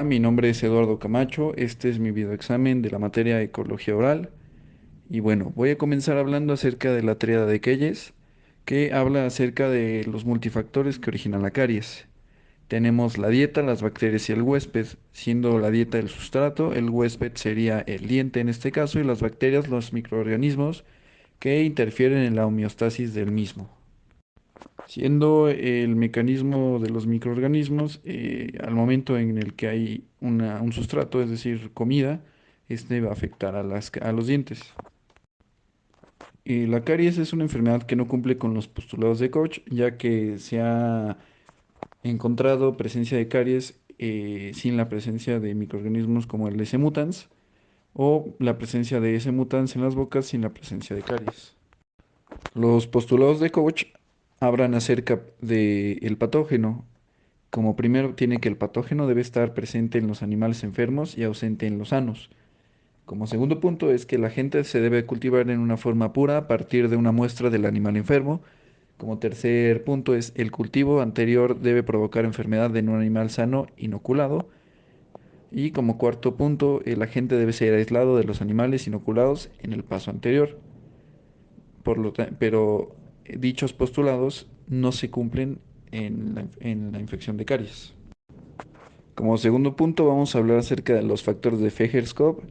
Mi nombre es Eduardo Camacho, este es mi videoexamen de la materia Ecología Oral y bueno, voy a comenzar hablando acerca de la tríada de Keyes, que habla acerca de los multifactores que originan la caries. Tenemos la dieta, las bacterias y el huésped, siendo la dieta el sustrato, el huésped sería el diente en este caso y las bacterias los microorganismos que interfieren en la homeostasis del mismo. Siendo el mecanismo de los microorganismos, al momento en el que hay un sustrato, es decir, comida, este va a afectar a los dientes. La caries es una enfermedad que no cumple con los postulados de Koch, ya que se ha encontrado presencia de caries sin la presencia de microorganismos como el S. mutans o la presencia de S. mutans en las bocas sin la presencia de caries. Los postulados de Koch hablan acerca del patógeno. Como primero tiene que el patógeno debe estar presente en los animales enfermos y ausente en los sanos. Como segundo punto es que el agente se debe cultivar en una forma pura a partir de una muestra del animal enfermo. Como tercer punto es el cultivo anterior debe provocar enfermedad en un animal sano inoculado. Y como cuarto punto, el agente debe ser aislado de los animales inoculados en el paso anterior. Pero dichos postulados no se cumplen en la infección de caries. Como segundo punto vamos a hablar acerca de los factores de Faehrskopf.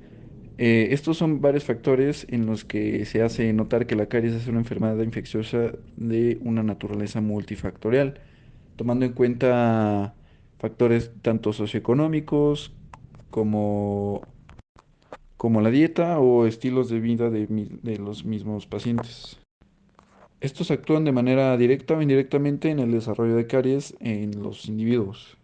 Estos son varios factores en los que se hace notar que la caries es una enfermedad infecciosa de una naturaleza multifactorial, tomando en cuenta factores tanto socioeconómicos como, como la dieta o estilos de vida de los mismos pacientes. Estos actúan de manera directa o indirectamente en el desarrollo de caries en los individuos.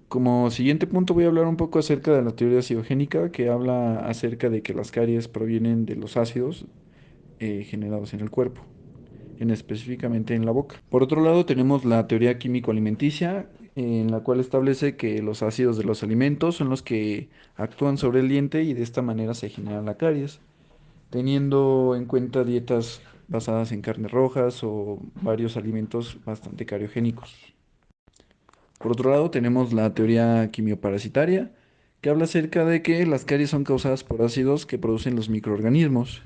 Como siguiente punto voy a hablar un poco acerca de la teoría acidogénica, que habla acerca de que las caries provienen de los ácidos generados en el cuerpo, específicamente en la boca. Por otro lado, tenemos la teoría químico-alimenticia, en la cual establece que los ácidos de los alimentos son los que actúan sobre el diente y de esta manera se genera la caries, teniendo en cuenta dietas basadas en carnes rojas o varios alimentos bastante cariogénicos. Por otro lado, tenemos la teoría quimioparasitaria, que habla acerca de que las caries son causadas por ácidos que producen los microorganismos.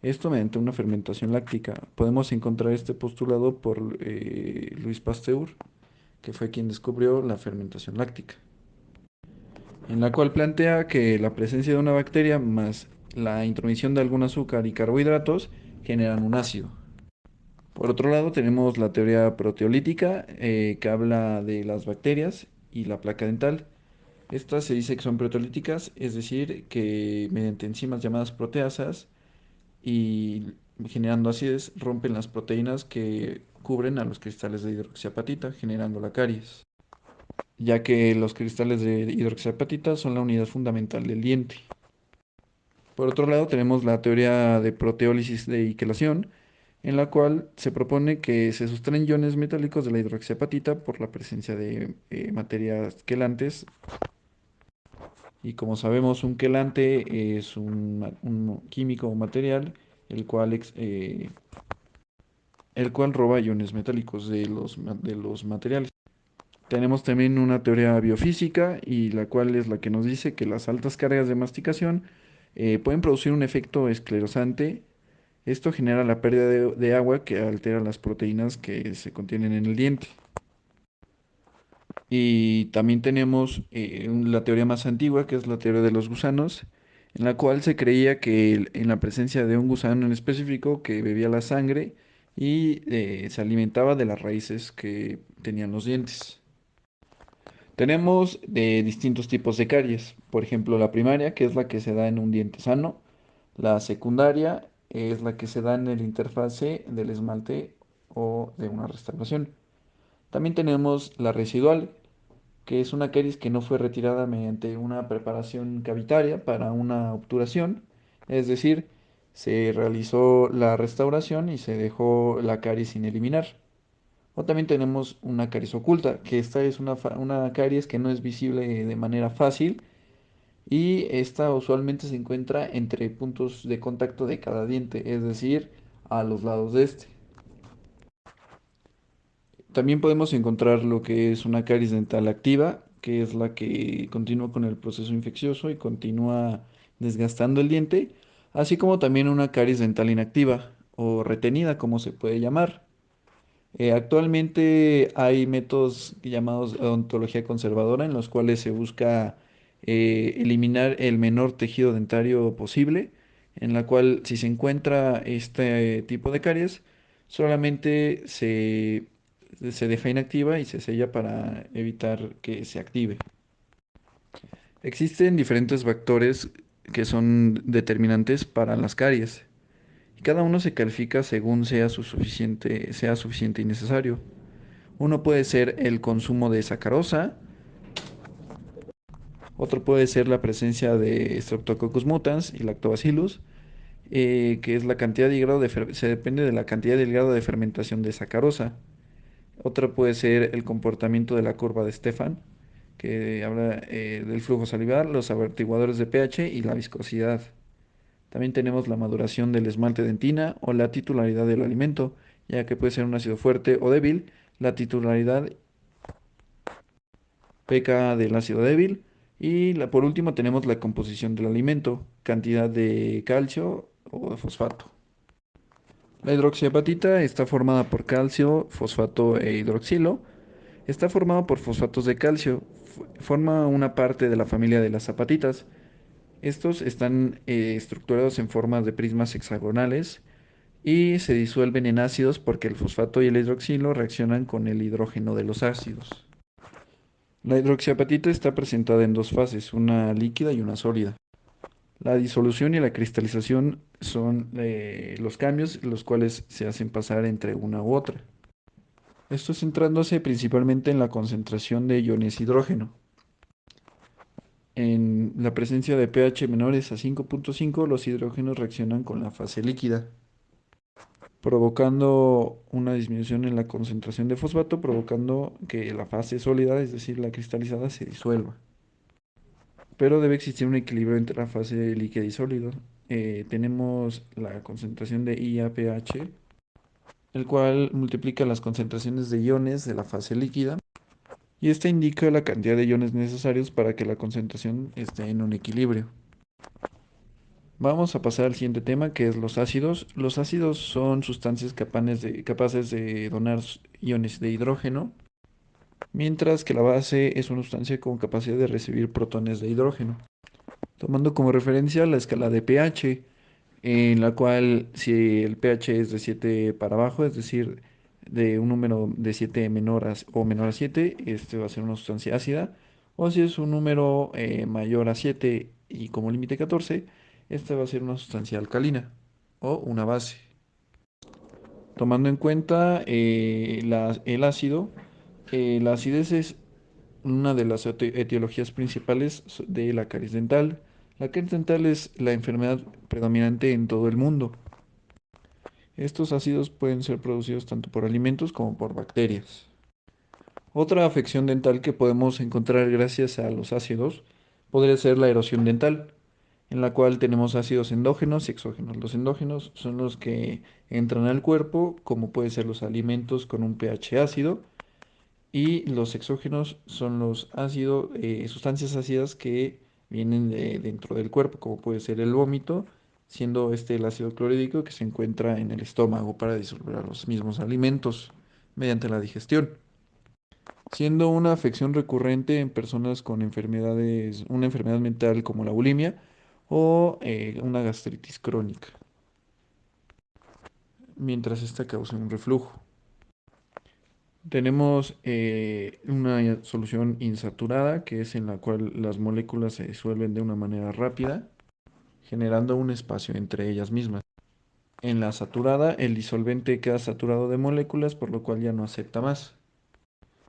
Esto mediante una fermentación láctica. Podemos encontrar este postulado por Louis Pasteur, que fue quien descubrió la fermentación láctica, en la cual plantea que la presencia de una bacteria más la intromisión de algún azúcar y carbohidratos generan un ácido. Por otro lado, tenemos la teoría proteolítica, que habla de las bacterias y la placa dental. Estas se dice que son proteolíticas, es decir, que mediante enzimas llamadas proteasas y generando acidez rompen las proteínas que cubren a los cristales de hidroxiapatita, generando la caries, ya que los cristales de hidroxiapatita son la unidad fundamental del diente. Por otro lado, tenemos la teoría de proteólisis de quelación, en la cual se propone que se sustraen iones metálicos de la hidroxiapatita por la presencia de materias quelantes. Y como sabemos, un quelante es un químico o material el cual, el cual roba iones metálicos de los materiales. Tenemos también una teoría biofísica y la cual es la que nos dice que las altas cargas de masticación pueden producir un efecto esclerosante. Esto genera la pérdida de agua que altera las proteínas que se contienen en el diente. Y también tenemos la teoría más antigua, que es la teoría de los gusanos, en la cual se creía que en la presencia de un gusano en específico que bebía la sangre y se alimentaba de las raíces que tenían los dientes. Tenemos de distintos tipos de caries, por ejemplo la primaria, que es la que se da en un diente sano, la secundaria es la que se da en el interfase del esmalte o de una restauración. También tenemos la residual, que es una caries que no fue retirada mediante una preparación cavitaria para una obturación, es decir, se realizó la restauración y se dejó la caries sin eliminar. O también tenemos una caries oculta, que esta es una caries que no es visible de manera fácil y esta usualmente se encuentra entre puntos de contacto de cada diente, es decir, a los lados de este. También podemos encontrar lo que es una caries dental activa, que es la que continúa con el proceso infeccioso y continúa desgastando el diente, así como también una caries dental inactiva o retenida, como se puede llamar. Actualmente hay métodos llamados odontología conservadora en los cuales se busca eliminar el menor tejido dentario posible, en la cual si se encuentra este tipo de caries, solamente se deja inactiva y se sella para evitar que se active. Existen diferentes factores que son determinantes para las caries y cada uno se califica según sea suficiente y necesario. Uno puede ser el consumo de sacarosa, otro puede ser la presencia de Streptococcus mutans y Lactobacillus, que es la cantidad y grado se depende de la cantidad y el grado de fermentación de sacarosa. Otra puede ser el comportamiento de la curva de Stefan, que habla del flujo salivar, los amortiguadores de pH y la viscosidad. También tenemos la maduración del esmalte dentina o la titularidad del alimento, ya que puede ser un ácido fuerte o débil. La titularidad pK del ácido débil. Y por último tenemos la composición del alimento, cantidad de calcio o de fosfato. La hidroxiapatita está formada por calcio, fosfato e hidroxilo. Está formado por fosfatos de calcio. Forma una parte de la familia de las apatitas. Estos están estructurados en formas de prismas hexagonales y se disuelven en ácidos porque el fosfato y el hidroxilo reaccionan con el hidrógeno de los ácidos. La hidroxiapatita está presentada en dos fases, una líquida y una sólida. La disolución y la cristalización son los cambios los cuales se hacen pasar entre una u otra. Esto centrándose principalmente en la concentración de iones hidrógeno. En la presencia de pH menores a 5.5, los hidrógenos reaccionan con la fase líquida, provocando una disminución en la concentración de fosfato, provocando que la fase sólida, es decir, la cristalizada, se disuelva. Pero debe existir un equilibrio entre la fase líquida y sólido. Tenemos la concentración de IAPH, el cual multiplica las concentraciones de iones de la fase líquida y esta indica la cantidad de iones necesarios para que la concentración esté en un equilibrio. Vamos a pasar al siguiente tema, que es los ácidos. Los ácidos son sustancias capaces de donar iones de hidrógeno, mientras que la base es una sustancia con capacidad de recibir protones de hidrógeno. Tomando como referencia la escala de pH, en la cual si el pH es de 7 para abajo, es decir, de un número de 7 o menor a 7, este va a ser una sustancia ácida, o si es un número mayor a 7 y como límite 14, esta va a ser una sustancia alcalina o una base. Tomando en cuenta el ácido, la acidez es una de las etiologías principales de la caries dental. La caries dental es la enfermedad predominante en todo el mundo. Estos ácidos pueden ser producidos tanto por alimentos como por bacterias. Otra afección dental que podemos encontrar gracias a los ácidos podría ser la erosión dental, en la cual tenemos ácidos endógenos y exógenos. Los endógenos son los que entran al cuerpo, como pueden ser los alimentos con un pH ácido, y los exógenos son los ácidos, sustancias ácidas que vienen dentro del cuerpo, como puede ser el vómito, siendo este el ácido clorhídrico que se encuentra en el estómago para disolver a los mismos alimentos mediante la digestión. Siendo una afección recurrente en personas con una enfermedad mental como la bulimia o una gastritis crónica, mientras esta causa un reflujo. Tenemos una solución insaturada, que es en la cual las moléculas se disuelven de una manera rápida, generando un espacio entre ellas mismas. En la saturada, el disolvente queda saturado de moléculas, por lo cual ya no acepta más,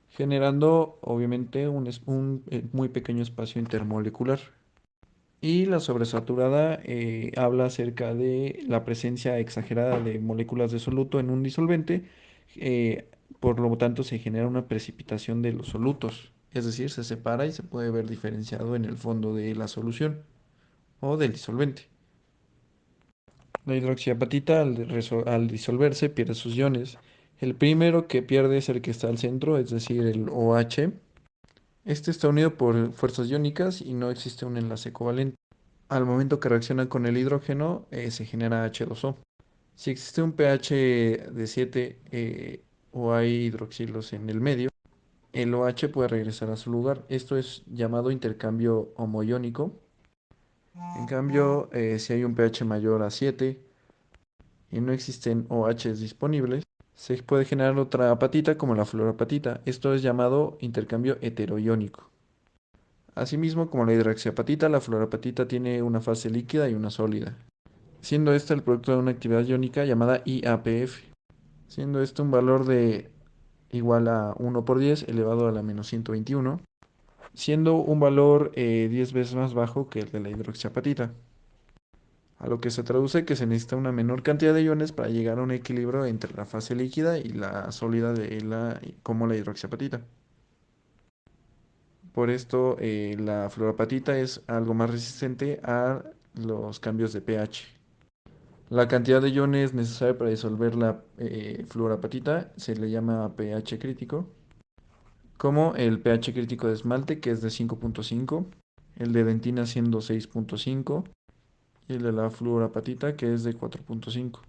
generando obviamente un muy pequeño espacio intermolecular. Y la sobresaturada habla acerca de la presencia exagerada de moléculas de soluto en un disolvente, por lo tanto se genera una precipitación de los solutos, es decir, se separa y se puede ver diferenciado en el fondo de la solución o del disolvente. La hidroxiapatita al disolverse pierde sus iones. El primero que pierde es el que está al centro, es decir, el OH. Este está unido por fuerzas iónicas y no existe un enlace covalente. Al momento que reacciona con el hidrógeno, se genera H2O. Si existe un pH de 7 o hay hidroxilos en el medio, el OH puede regresar a su lugar. Esto es llamado intercambio homoiónico. En cambio, si hay un pH mayor a 7 y no existen OHs disponibles, se puede generar otra apatita como la fluorapatita. Esto es llamado intercambio heteroiónico. Asimismo, como la hidroxiapatita, la fluorapatita tiene una fase líquida y una sólida, siendo esta el producto de una actividad iónica llamada IAPF, siendo esto un valor de igual a 1 por 10 elevado a la menos 121, siendo un valor 10 veces más bajo que el de la hidroxiapatita, a lo que se traduce que se necesita una menor cantidad de iones para llegar a un equilibrio entre la fase líquida y la sólida como la hidroxiapatita. Por esto, la fluorapatita es algo más resistente a los cambios de pH. La cantidad de iones necesaria para disolver la fluorapatita se le llama pH crítico, como el pH crítico de esmalte, que es de 5.5, el de dentina siendo 6.5 y el de la fluorapatita, que es de 4.5.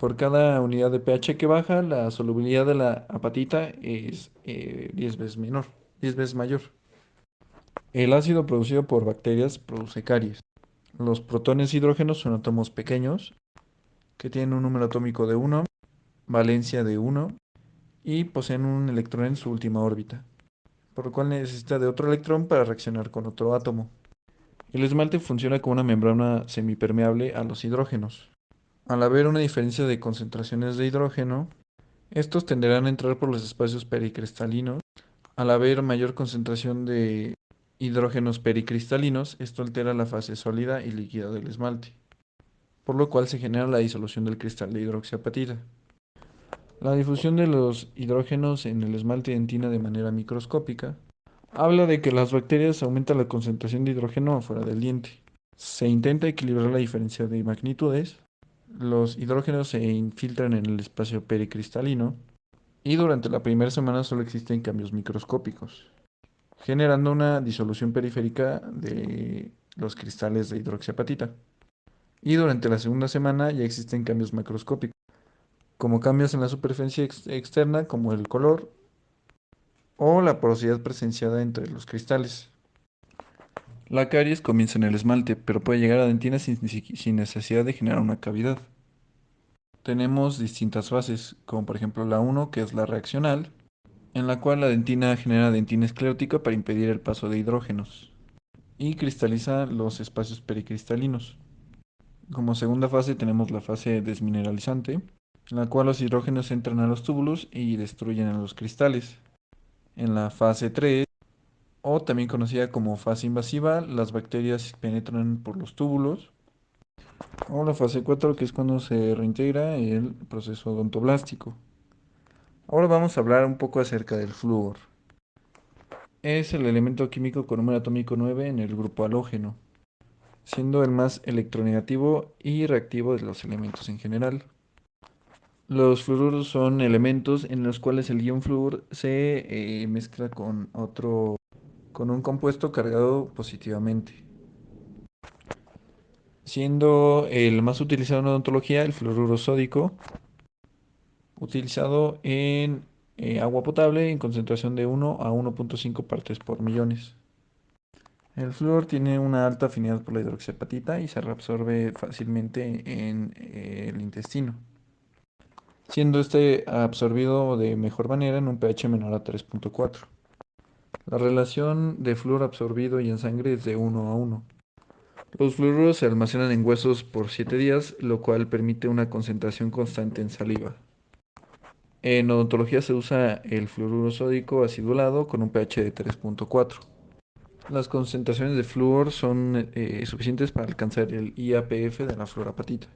Por cada unidad de pH que baja, la solubilidad de la apatita es 10 veces menor, 10 veces mayor. El ácido producido por bacterias produce caries. Los protones hidrógenos son átomos pequeños que tienen un número atómico de 1, valencia de 1 y poseen un electrón en su última órbita, por lo cual necesita de otro electrón para reaccionar con otro átomo. El esmalte funciona como una membrana semipermeable a los hidrógenos. Al haber una diferencia de concentraciones de hidrógeno, estos tenderán a entrar por los espacios pericristalinos. Al haber mayor concentración de hidrógenos pericristalinos, esto altera la fase sólida y líquida del esmalte, por lo cual se genera la disolución del cristal de hidroxiapatita. La difusión de los hidrógenos en el esmalte de dentina de manera microscópica habla de que las bacterias aumentan la concentración de hidrógeno afuera del diente. Se intenta equilibrar la diferencia de magnitudes. Los hidrógenos se infiltran en el espacio pericristalino y durante la primera semana solo existen cambios microscópicos, generando una disolución periférica de los cristales de hidroxiapatita. Y durante la segunda semana ya existen cambios macroscópicos, como cambios en la superficie externa, como el color o la porosidad presenciada entre los cristales. La caries comienza en el esmalte, pero puede llegar a dentina sin necesidad de generar una cavidad. Tenemos distintas fases, como por ejemplo la 1, que es la reaccional, en la cual la dentina genera dentina esclerótica para impedir el paso de hidrógenos y cristaliza los espacios pericristalinos. Como segunda fase tenemos la fase desmineralizante, en la cual los hidrógenos entran a los túbulos y destruyen a los cristales. En la fase 3, o también conocida como fase invasiva, las bacterias penetran por los túbulos. O la fase 4, que es cuando se reintegra el proceso odontoblástico. Ahora vamos a hablar un poco acerca del flúor. Es el elemento químico con número atómico 9 en el grupo halógeno, siendo el más electronegativo y reactivo de los elementos en general. Los fluoruros son elementos en los cuales el ion flúor se mezcla con un compuesto cargado positivamente, siendo el más utilizado en odontología el fluoruro sódico, utilizado en agua potable en concentración de 1 a 1.5 partes por millones. El flúor tiene una alta afinidad por la hidroxiapatita y se reabsorbe fácilmente en el intestino, siendo este absorbido de mejor manera en un pH menor a 3.4. La relación de flúor absorbido y en sangre es de 1 a 1. Los fluoruros se almacenan en huesos por 7 días, lo cual permite una concentración constante en saliva. En odontología se usa el fluoruro sódico acidulado con un pH de 3.4. Las concentraciones de flúor son suficientes para alcanzar el IAPF de la fluorapatita.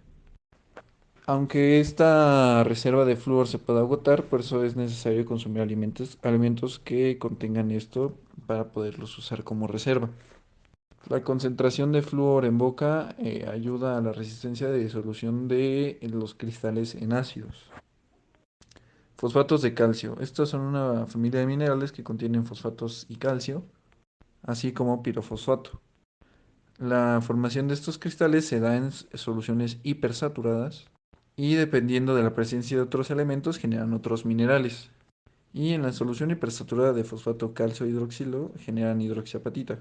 Aunque esta reserva de flúor se pueda agotar, por eso es necesario consumir alimentos que contengan esto para poderlos usar como reserva. La concentración de flúor en boca ayuda a la resistencia de disolución de los cristales en ácidos. Fosfatos de calcio. Estos son una familia de minerales que contienen fosfatos y calcio, así como pirofosfato. La formación de estos cristales se da en soluciones hipersaturadas y dependiendo de la presencia de otros elementos generan otros minerales. Y en la solución hipersaturada de fosfato calcio hidroxilo generan hidroxiapatita.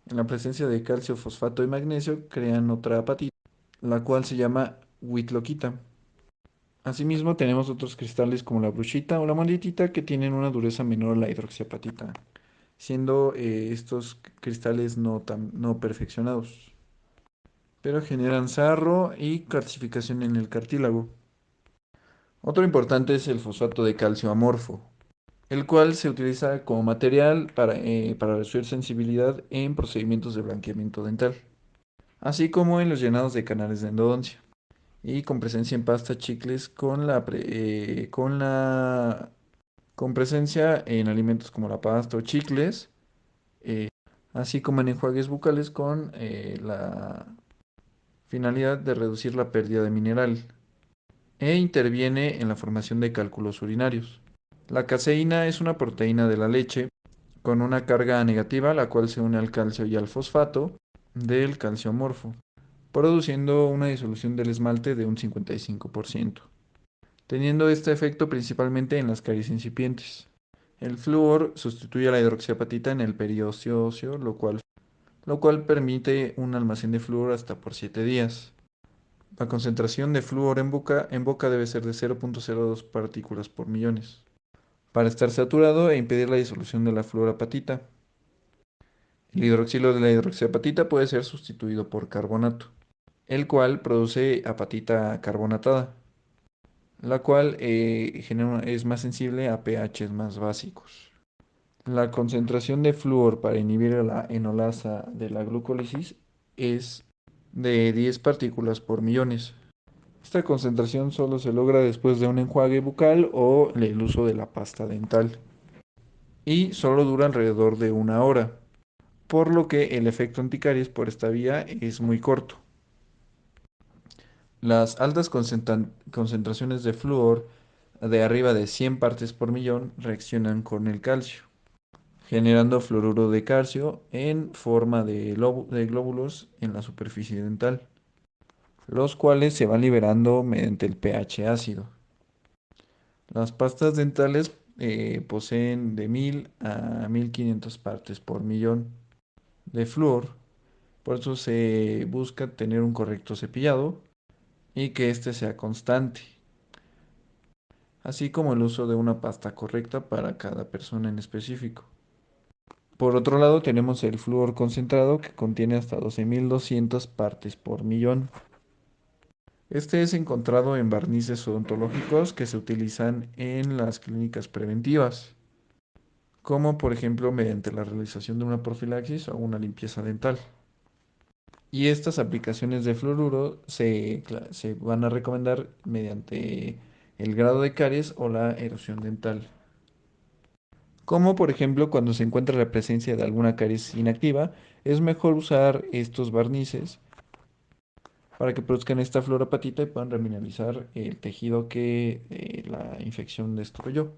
En la presencia de calcio, fosfato y magnesio crean otra apatita, la cual se llama whitlockita. Asimismo, tenemos otros cristales como la bruchita o la molditita que tienen una dureza menor a la hidroxiapatita, siendo estos cristales no perfeccionados, pero generan sarro y calcificación en el cartílago. Otro importante es el fosfato de calcio amorfo, el cual se utiliza como material para reducir sensibilidad en procedimientos de blanqueamiento dental, así como en los llenados de canales de endodoncia y con presencia en pasta, chicles, con presencia en alimentos como la pasta o chicles, eh, así como en enjuagues bucales con la finalidad de reducir la pérdida de mineral e interviene en la formación de cálculos urinarios. La caseína es una proteína de la leche con una carga negativa, la cual se une al calcio y al fosfato del calciomorfo, produciendo una disolución del esmalte de un 55%, teniendo este efecto principalmente en las caries incipientes. El flúor sustituye a la hidroxiapatita en el período óseo, lo cual permite un almacén de flúor hasta por 7 días. La concentración de flúor en boca debe ser de 0,02 partículas por millones, para estar saturado e impedir la disolución de la fluorapatita. El hidroxilo de la hidroxiapatita puede ser sustituido por carbonato, el cual produce apatita carbonatada, la cual es más sensible a pHs más básicos. La concentración de flúor para inhibir la enolasa de la glucólisis es de 10 partículas por millones. Esta concentración solo se logra después de un enjuague bucal o el uso de la pasta dental y solo dura alrededor de una hora, por lo que el efecto anticaries por esta vía es muy corto. Las altas concentraciones de flúor de arriba de 100 partes por millón reaccionan con el calcio, generando fluoruro de calcio en forma de glóbulos en la superficie dental, los cuales se van liberando mediante el pH ácido. Las pastas dentales poseen de 1000 a 1500 partes por millón de flúor, por eso se busca tener un correcto cepillado y que éste sea constante, así como el uso de una pasta correcta para cada persona en específico. Por otro lado, tenemos el flúor concentrado que contiene hasta 12.200 partes por millón. Este es encontrado en barnices odontológicos que se utilizan en las clínicas preventivas, como por ejemplo mediante la realización de una profilaxis o una limpieza dental. Y estas aplicaciones de fluoruro se van a recomendar mediante el grado de caries o la erosión dental. Como por ejemplo cuando se encuentra la presencia de alguna caries inactiva, es mejor usar estos barnices para que produzcan esta fluorapatita y puedan remineralizar el tejido que la infección destruyó.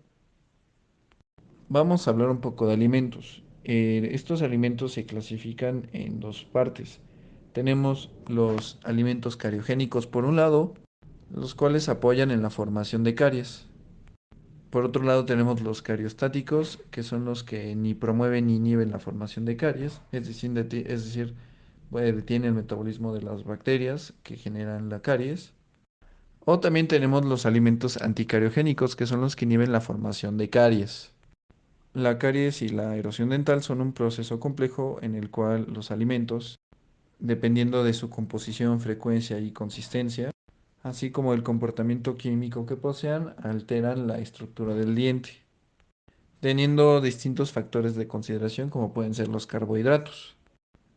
Vamos a hablar un poco de alimentos. Estos alimentos se clasifican en dos partes. Tenemos los alimentos cariogénicos por un lado, los cuales apoyan en la formación de caries. Por otro lado tenemos los cariostáticos, que son los que ni promueven ni inhiben la formación de caries, es decir, detienen el metabolismo de las bacterias que generan la caries. O también tenemos los alimentos anticariogénicos, que son los que inhiben la formación de caries. La caries y la erosión dental son un proceso complejo en el cual los alimentos, dependiendo de su composición, frecuencia y consistencia, así como el comportamiento químico que posean, alteran la estructura del diente, teniendo distintos factores de consideración como pueden ser los carbohidratos,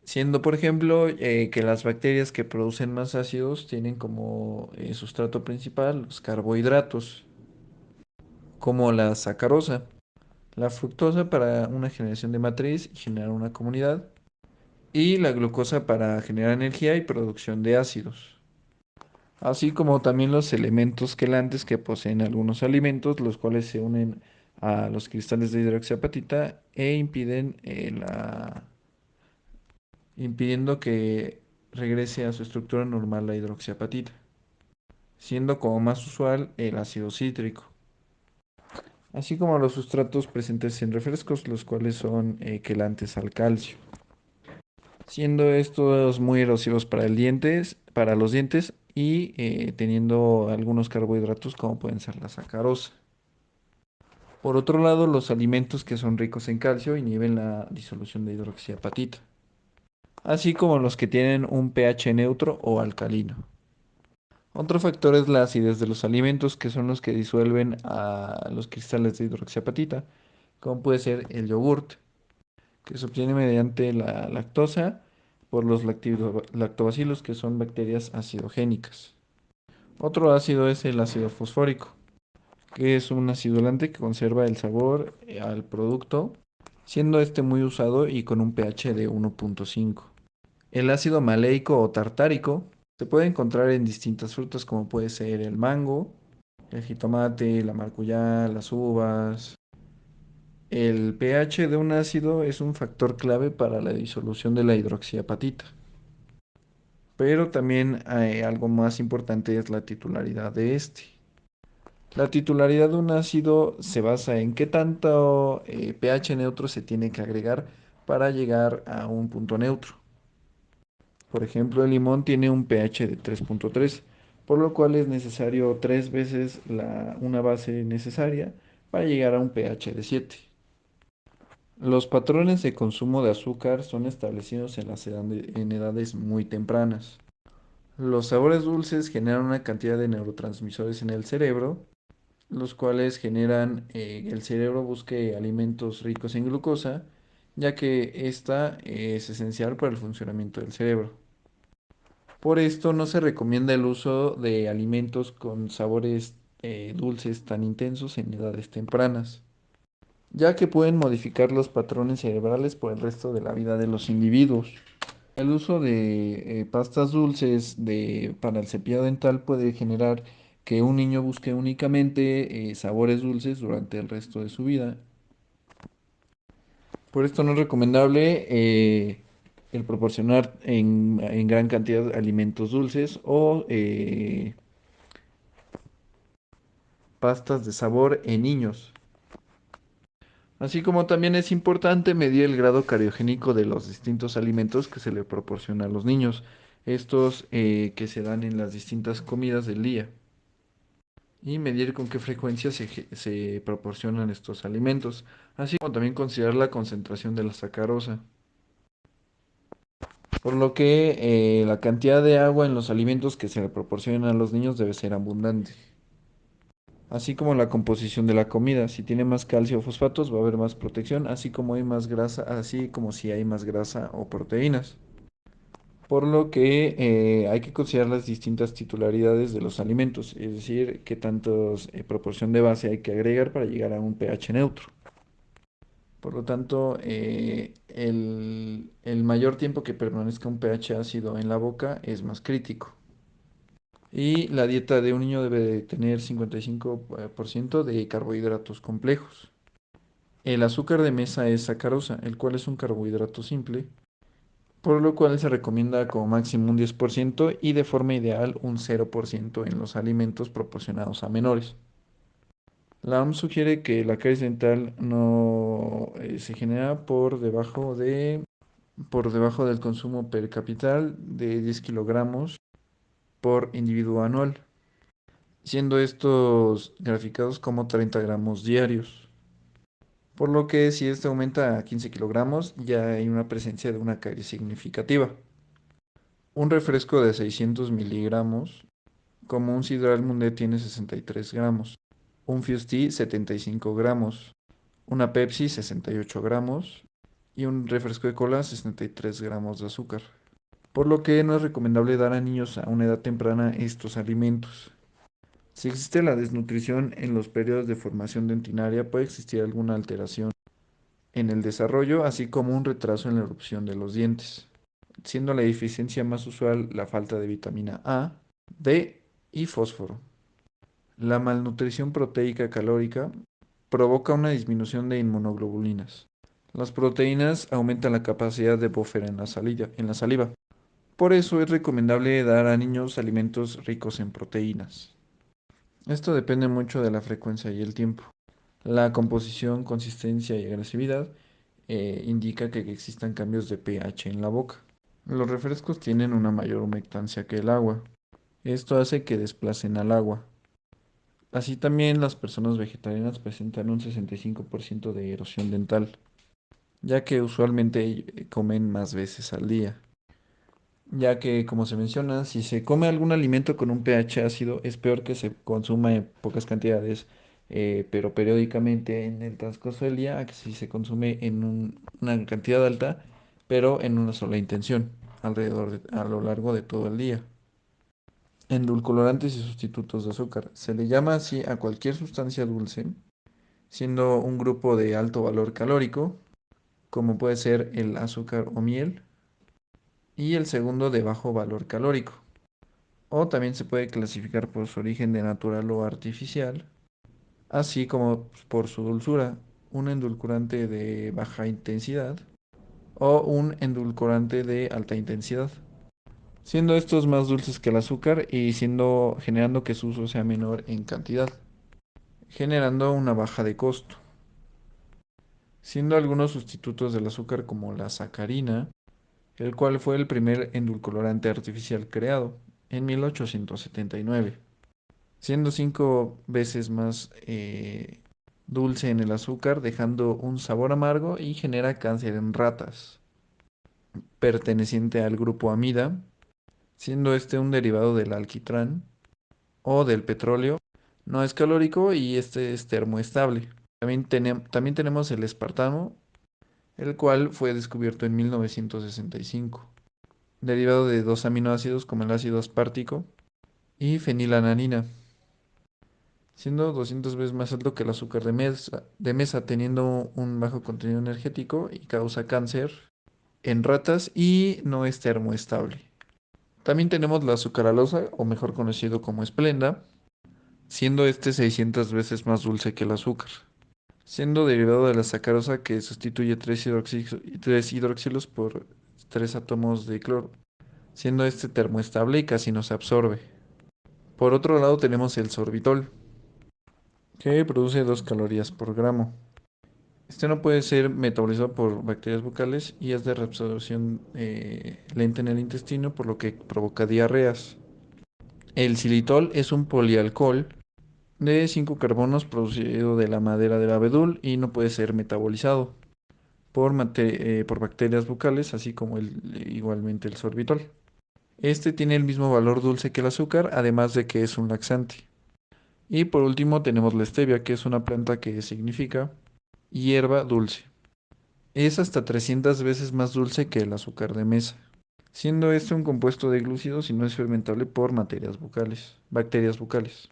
siendo por ejemplo que las bacterias que producen más ácidos tienen como sustrato principal los carbohidratos, como la sacarosa, la fructosa para una generación de matriz y generar una comunidad, y la glucosa para generar energía y producción de ácidos. así como también los elementos quelantes que poseen algunos alimentos, los cuales se unen a los cristales de hidroxiapatita e impiden impidiendo que regrese a su estructura normal la hidroxiapatita, siendo como más usual el ácido cítrico, así como los sustratos presentes en refrescos, los cuales son quelantes al calcio, siendo estos muy erosivos para los dientes y teniendo algunos carbohidratos como pueden ser la sacarosa. Por otro lado, los alimentos que son ricos en calcio inhiben la disolución de hidroxiapatita, así como los que tienen un pH neutro o alcalino. Otro factor es la acidez de los alimentos, que son los que disuelven a los cristales de hidroxiapatita, como puede ser el yogurt, que se obtiene mediante la lactosa por los lactobacilos, que son bacterias acidogénicas. Otro ácido es el ácido fosfórico, que es un acidulante que conserva el sabor al producto, siendo este muy usado y con un pH de 1.5. El ácido maleico o tartárico se puede encontrar en distintas frutas como puede ser el mango, el jitomate, la maracuyá, las uvas. El pH de un ácido es un factor clave para la disolución de la hidroxiapatita, pero también hay algo más importante es la titularidad de este. La titularidad de un ácido se basa en qué tanto pH neutro se tiene que agregar para llegar a un punto neutro. Por ejemplo, el limón tiene un pH de 3.3, por lo cual es necesario 3 veces una base necesaria para llegar a un pH de 7. Los patrones de consumo de azúcar son establecidos en edades muy tempranas. Los sabores dulces generan una cantidad de neurotransmisores en el cerebro, los cuales generan que el cerebro busque alimentos ricos en glucosa, ya que esta es esencial para el funcionamiento del cerebro. Por esto no se recomienda el uso de alimentos con sabores dulces tan intensos en edades tempranas, ya que pueden modificar los patrones cerebrales por el resto de la vida de los individuos. El uso de pastas dulces para el cepillado dental puede generar que un niño busque únicamente sabores dulces durante el resto de su vida. Por esto no es recomendable el proporcionar en gran cantidad alimentos dulces o pastas de sabor en niños. Así como también es importante medir el grado cariogénico de los distintos alimentos que se le proporciona a los niños, estos que se dan en las distintas comidas del día, y medir con qué frecuencia se proporcionan estos alimentos, así como también considerar la concentración de la sacarosa. Por lo que la cantidad de agua en los alimentos que se le proporcionan a los niños debe ser abundante. Así como la composición de la comida. Si tiene más calcio o fosfatos, va a haber más protección, así como hay más grasa, así como si hay más grasa o proteínas. Por lo que hay que considerar las distintas titularidades de los alimentos, es decir, qué tantos proporción de base hay que agregar para llegar a un pH neutro. Por lo tanto, el mayor tiempo que permanezca un pH ácido en la boca es más crítico. Y la dieta de un niño debe de tener 55% de carbohidratos complejos. El azúcar de mesa es sacarosa, el cual es un carbohidrato simple, por lo cual se recomienda como máximo un 10% y de forma ideal un 0% en los alimentos proporcionados a menores. La OMS sugiere que la caries dental no se genera por debajo del consumo per capital de 10 kilogramos por individuo anual, siendo estos graficados como 30 gramos diarios. Por lo que si este aumenta a 15 kilogramos, ya hay una presencia de una caries significativa. Un refresco de 600 miligramos, como un Sidral Mundet tiene 63 gramos, un Fusti 75 gramos, una Pepsi 68 gramos y un refresco de cola 63 gramos de azúcar. Por lo que no es recomendable dar a niños a una edad temprana estos alimentos. Si existe la desnutrición en los periodos de formación dentinaria, puede existir alguna alteración en el desarrollo, así como un retraso en la erupción de los dientes, siendo la deficiencia más usual la falta de vitamina A, D y fósforo. La malnutrición proteica calórica provoca una disminución de inmunoglobulinas. Las proteínas aumentan la capacidad de buffer en la saliva. Por eso es recomendable dar a niños alimentos ricos en proteínas. Esto depende mucho de la frecuencia y el tiempo. La composición, consistencia y agresividad indica que existan cambios de pH en la boca. Los refrescos tienen una mayor humectancia que el agua. Esto hace que desplacen al agua. Así también las personas vegetarianas presentan un 65% de erosión dental, ya que usualmente comen más veces al día. Ya que, como se menciona, si se come algún alimento con un pH ácido, es peor que se consuma en pocas cantidades, pero periódicamente en el transcurso del día, a que si se consume en una cantidad alta, pero en una sola intención, a lo largo de todo el día. Endulcorantes y sustitutos de azúcar. Se le llama así a cualquier sustancia dulce, siendo un grupo de alto valor calórico, como puede ser el azúcar o miel, y el segundo de bajo valor calórico. O también se puede clasificar por su origen de natural o artificial, así como por su dulzura, un endulcorante de baja intensidad o un endulcorante de alta intensidad, siendo estos más dulces que el azúcar y generando que su uso sea menor en cantidad, generando una baja de costo, siendo algunos sustitutos del azúcar como la sacarina, el cual fue el primer endulcorante artificial creado en 1879, siendo 5 veces más dulce en el azúcar, dejando un sabor amargo y genera cáncer en ratas, perteneciente al grupo amida, siendo este un derivado del alquitrán o del petróleo. No es calórico y este es termoestable. También tenemos el espartano, el cual fue descubierto en 1965, derivado de dos aminoácidos como el ácido aspartico y fenilalanina, siendo 200 veces más alto que el azúcar de mesa, teniendo un bajo contenido energético y causa cáncer en ratas y no es termoestable. También tenemos la sucaralosa, o mejor conocido como esplenda, siendo este 600 veces más dulce que el azúcar, siendo derivado de la sacarosa que sustituye tres hidroxilos por tres átomos de cloro, siendo este termoestable y casi no se absorbe. Por otro lado tenemos el sorbitol, que produce 2 calorías por gramo. Este no puede ser metabolizado por bacterias bucales y es de reabsorción lenta en el intestino, por lo que provoca diarreas. El xilitol es un polialcohol de 5 carbonos producido de la madera del abedul y no puede ser metabolizado por bacterias bucales, así como igualmente el sorbitol. Este tiene el mismo valor dulce que el azúcar, además de que es un laxante. Y por último tenemos la stevia, que es una planta que significa hierba dulce. Es hasta 300 veces más dulce que el azúcar de mesa, siendo este un compuesto de glúcidos y no es fermentable por bacterias bucales.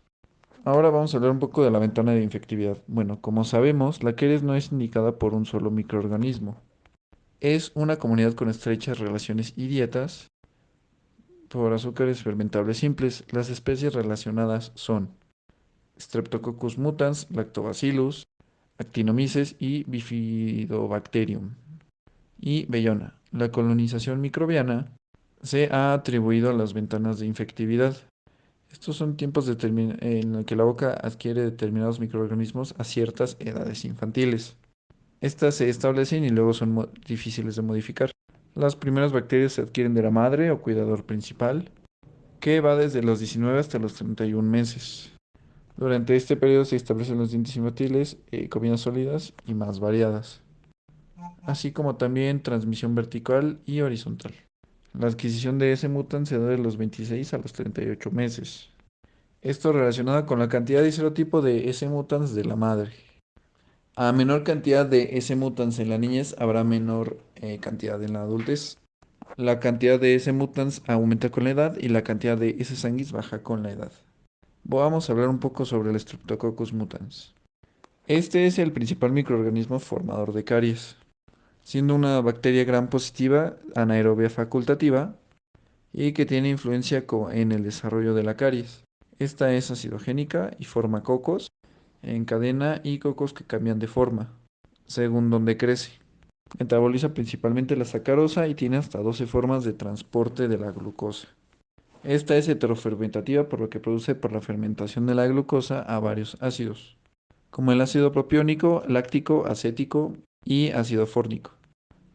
Ahora vamos a hablar un poco de la ventana de infectividad. Bueno, como sabemos, la caries no es indicada por un solo microorganismo. Es una comunidad con estrechas relaciones y dietas por azúcares fermentables simples. Las especies relacionadas son Streptococcus mutans, Lactobacillus, Actinomyces y Bifidobacterium. Y Bellona. La colonización microbiana se ha atribuido a las ventanas de infectividad. Estos son tiempos en los que la boca adquiere determinados microorganismos a ciertas edades infantiles. Estas se establecen y luego son difíciles de modificar. Las primeras bacterias se adquieren de la madre o cuidador principal, que va desde los 19 hasta los 31 meses. Durante este periodo se establecen los dientes infantiles, comidas sólidas y más variadas, así como también transmisión vertical y horizontal. La adquisición de S. mutans se da de los 26 a los 38 meses. Esto relacionado con la cantidad y serotipo de S. mutans de la madre. A menor cantidad de S. mutans en la niñez, habrá menor cantidad en la adultez. La cantidad de S. mutans aumenta con la edad y la cantidad de S. sanguis baja con la edad. Vamos a hablar un poco sobre el Streptococcus mutans. Este es el principal microorganismo formador de caries, siendo una bacteria gram positiva anaerobia facultativa y que tiene influencia en el desarrollo de la caries. Esta es acidogénica y forma cocos en cadena y cocos que cambian de forma según donde crece. Metaboliza principalmente la sacarosa y tiene hasta 12 formas de transporte de la glucosa. Esta es heterofermentativa por lo que produce por la fermentación de la glucosa a varios ácidos, como el ácido propiónico, láctico, acético y ácido fórnico.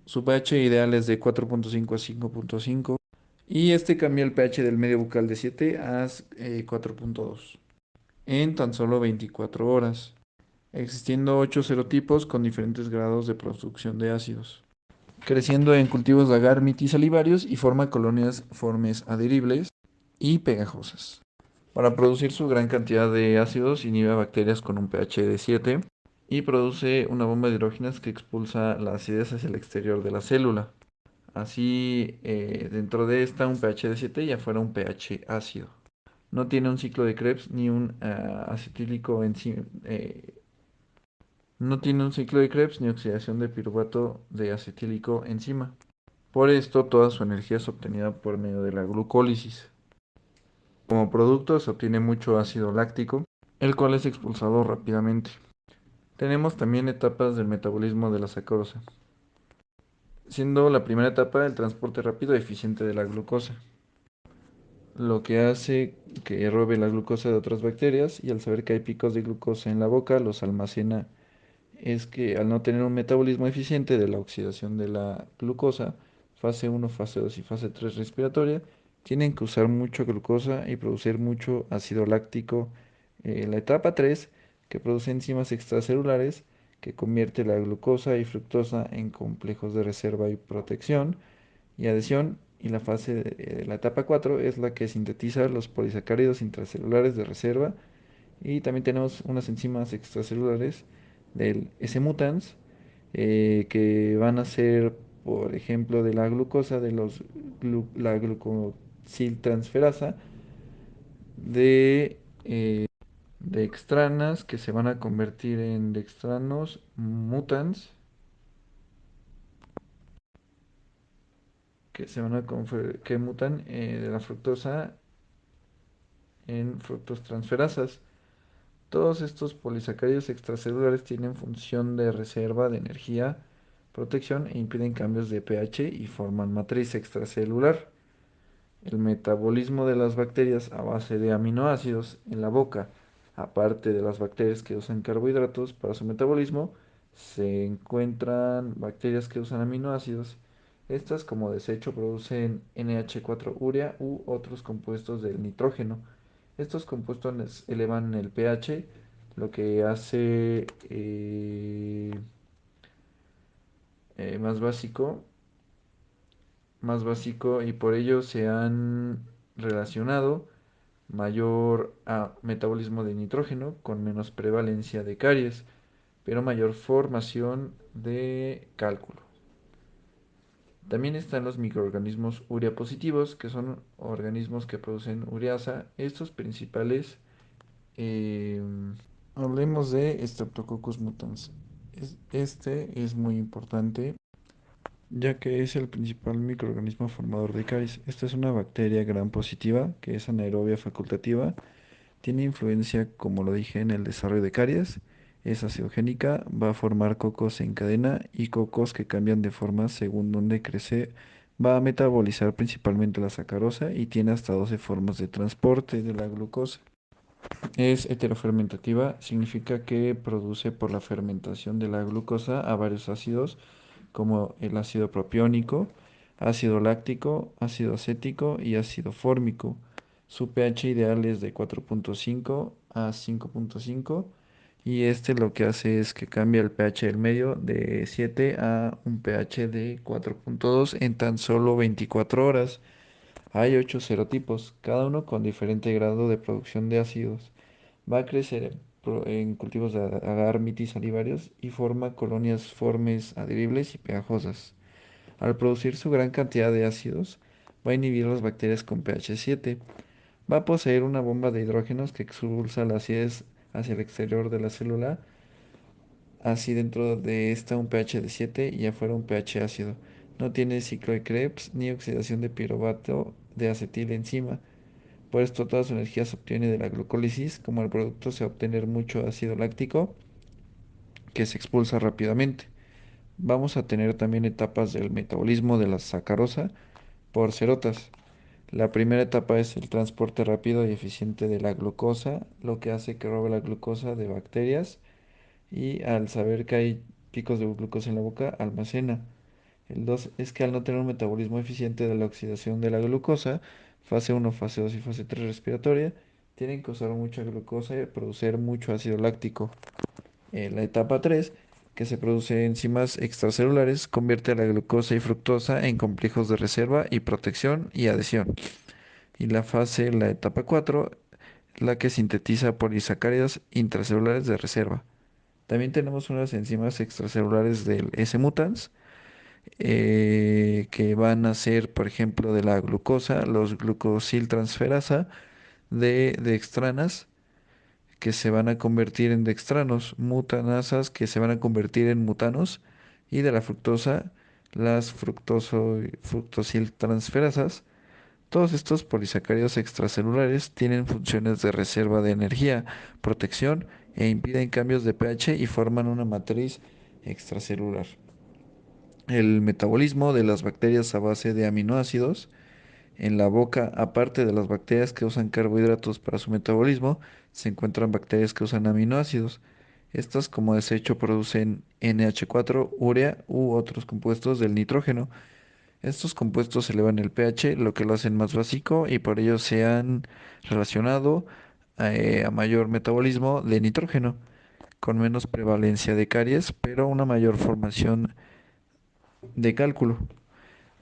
Su pH ideal es de 4.5 a 5.5 y este cambia el pH del medio bucal de 7 a 4.2 en tan solo 24 horas, existiendo 8 serotipos con diferentes grados de producción de ácidos, creciendo en cultivos de agar, mitis salivarios y forma colonias formes adheribles y pegajosas. Para producir su gran cantidad de ácidos, inhibe a bacterias con un pH de 7 y produce una bomba de hidrógenos que expulsa la acidez hacia el exterior de la célula. Así, dentro de esta un pH de 7 y afuera un pH ácido. No tiene un ciclo de Krebs ni un acetílico no tiene un ciclo de Krebs ni oxidación de piruvato de acetílico enzima. Por esto, toda su energía es obtenida por medio de la glucólisis. Como producto se obtiene mucho ácido láctico, el cual es expulsado rápidamente. Tenemos también etapas del metabolismo de la sacarosa, siendo la primera etapa el transporte rápido y eficiente de la glucosa, lo que hace que robe la glucosa de otras bacterias y al saber que hay picos de glucosa en la boca los almacena. Es que al no tener un metabolismo eficiente de la oxidación de la glucosa, fase uno, fase 2 y fase 3 respiratoria, tienen que usar mucha glucosa y producir mucho ácido láctico. La etapa 3, que produce enzimas extracelulares, que convierte la glucosa y fructosa en complejos de reserva y protección y adhesión. Y la fase de la etapa 4 es la que sintetiza los polisacáridos intracelulares de reserva y también tenemos unas enzimas extracelulares del S-mutans que van a ser, por ejemplo, de la glucosa, de la glucosildtransferasa, de dextranas que se van a convertir en dextranos mutans, que mutan de la fructosa en fructostransferasas. Todos estos polisacáridos extracelulares tienen función de reserva de energía, protección e impiden cambios de pH y forman matriz extracelular. El metabolismo de las bacterias a base de aminoácidos en la boca, aparte de las bacterias que usan carbohidratos para su metabolismo, se encuentran bacterias que usan aminoácidos. Estas como desecho producen NH4-urea u otros compuestos del nitrógeno. Estos compuestos elevan el pH, lo que hace más básico, y por ello se han relacionado mayor metabolismo de nitrógeno con menos prevalencia de caries, pero mayor formación de cálculo. También están los microorganismos urea positivos, que son organismos que producen ureasa. Estos principales, eh, hablemos de Streptococcus mutans. Este es muy importante ya que es el principal microorganismo formador de caries. Esta es una bacteria gram positiva que es anaerobia facultativa. Tiene influencia, como lo dije, en el desarrollo de caries. Es acidogénica, va a formar cocos en cadena y cocos que cambian de forma según donde crece. Va a metabolizar principalmente la sacarosa y tiene hasta 12 formas de transporte de la glucosa. Es heterofermentativa, significa que produce por la fermentación de la glucosa a varios ácidos como el ácido propiónico, ácido láctico, ácido acético y ácido fórmico. Su pH ideal es de 4.5 a 5.5 y este lo que hace es que cambia el pH del medio de 7 a un pH de 4.2 en tan solo 24 horas. Hay 8 serotipos, cada uno con diferente grado de producción de ácidos. Va a crecer en cultivos de agar, mitis salivarios y forma colonias formes adheribles y pegajosas. Al producir su gran cantidad de ácidos, va a inhibir las bacterias con pH 7. Va a poseer una bomba de hidrógenos que expulsa la acidez hacia el exterior de la célula, así dentro de esta un pH de 7 y afuera un pH ácido. No tiene ciclo de Krebs ni oxidación de piruvato de acetilenzima. Por esto toda su energía se obtiene de la glucólisis. Como el producto se va a obtener mucho ácido láctico que se expulsa rápidamente. Vamos a tener también etapas del metabolismo de la sacarosa por cerotas. La primera etapa es el transporte rápido y eficiente de la glucosa, lo que hace que robe la glucosa de bacterias y al saber que hay picos de glucosa en la boca, almacena. El 2 es que al no tener un metabolismo eficiente de la oxidación de la glucosa, fase uno, fase 2 y fase 3 respiratoria, tienen que usar mucha glucosa y producir mucho ácido láctico. La etapa 3, que se produce enzimas extracelulares, convierte la glucosa y fructosa en complejos de reserva y protección y adhesión. Y la etapa 4, la que sintetiza polisacáridos intracelulares de reserva. También tenemos unas enzimas extracelulares del S-mutans, que van a ser, por ejemplo, de la glucosa, los glucosiltransferasa de dextranas, que se van a convertir en dextranos, mutanasas, que se van a convertir en mutanos, y de la fructosa, las fructosiltransferasas. Todos estos polisacáridos extracelulares tienen funciones de reserva de energía, protección e impiden cambios de pH y forman una matriz extracelular. El metabolismo de las bacterias a base de aminoácidos en la boca, aparte de las bacterias que usan carbohidratos para su metabolismo, se encuentran bacterias que usan aminoácidos. Estas como desecho producen NH4, urea u otros compuestos del nitrógeno. Estos compuestos elevan el pH, lo que lo hacen más básico y por ello se han relacionado a mayor metabolismo de nitrógeno, con menos prevalencia de caries, pero una mayor formación de cálculo.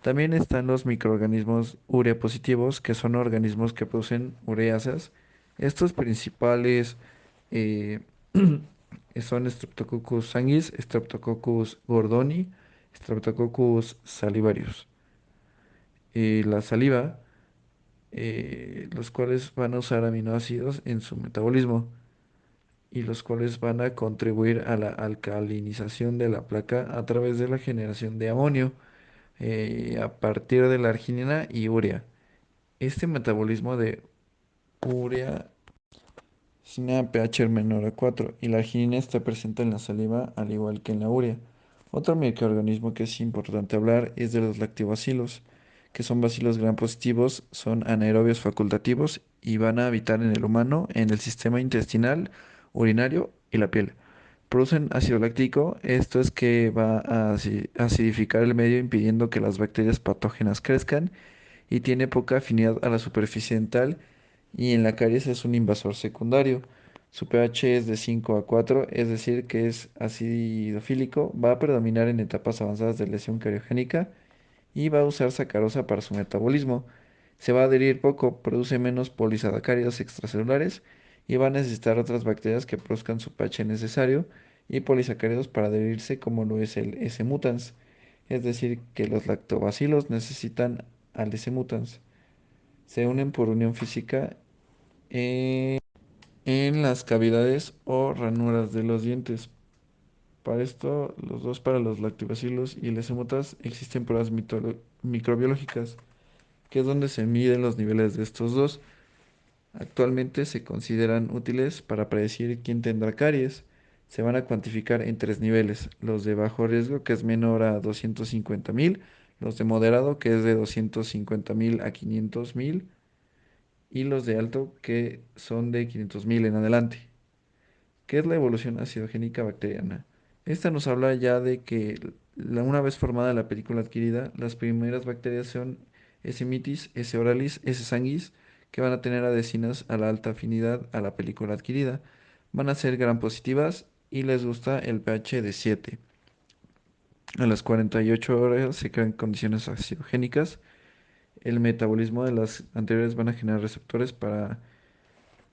También están los microorganismos urea positivos, que son organismos que producen ureasas. Estos principales eh, son Streptococcus sanguis, Streptococcus gordoni, Streptococcus salivarius. La saliva, los cuales van a usar aminoácidos en su metabolismo y los cuales van a contribuir a la alcalinización de la placa a través de la generación de amonio a partir de la arginina y urea. Este metabolismo de urea tiene pH menor a 4 y la arginina está presente en la saliva al igual que en la urea. Otro microorganismo que es importante hablar es de los lactobacilos, que son bacilos gram positivos, son anaerobios facultativos y van a habitar en el humano, en el sistema intestinal, urinario y la piel. Producen ácido láctico, esto es que va a acidificar el medio impidiendo que las bacterias patógenas crezcan y tiene poca afinidad a la superficie dental y en la caries es un invasor secundario. Su pH es de 5 a 4, es decir, que es acidofílico, va a predominar en etapas avanzadas de lesión cariogénica y va a usar sacarosa para su metabolismo. Se va a adherir poco, produce menos polisacáridos extracelulares y va a necesitar otras bacterias que produzcan su pH necesario y polisacáridos para adherirse como lo es el S. mutans. Es decir, que los lactobacilos necesitan al S. mutans. Se unen por unión física en las cavidades o ranuras de los dientes. Para esto, los dos para los lactobacilos y el S. mutans existen pruebas microbiológicas, que es donde se miden los niveles de estos dos. Actualmente se consideran útiles para predecir quién tendrá caries. Se van a cuantificar en tres niveles: los de bajo riesgo, que es menor a 250.000, los de moderado, que es de 250.000 a 500.000, y los de alto, que son de 500.000 en adelante. ¿Qué es la evolución acidogénica bacteriana? Esta nos habla ya de que una vez formada la película adquirida, las primeras bacterias son S. mitis, S. oralis, S. sanguis, que van a tener adhesinas a la alta afinidad a la película adquirida. Van a ser gram positivas y les gusta el pH de 7. A las 48 horas se crean condiciones acidogénicas. El metabolismo de las anteriores van a generar receptores para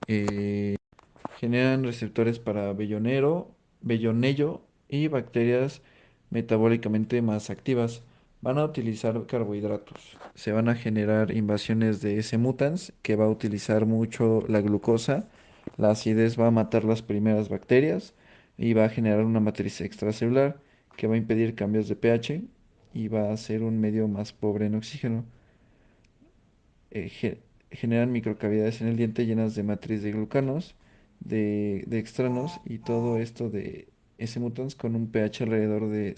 eh, generan receptores para bellonello y bacterias metabólicamente más activas. Van a utilizar carbohidratos. Se van a generar invasiones de S. mutans, que va a utilizar mucho la glucosa. La acidez va a matar las primeras bacterias y va a generar una matriz extracelular que va a impedir cambios de pH y va a ser un medio más pobre en oxígeno. generan microcavidades en el diente llenas de matriz de glucanos, de extranos y todo esto de S mutans con un pH alrededor de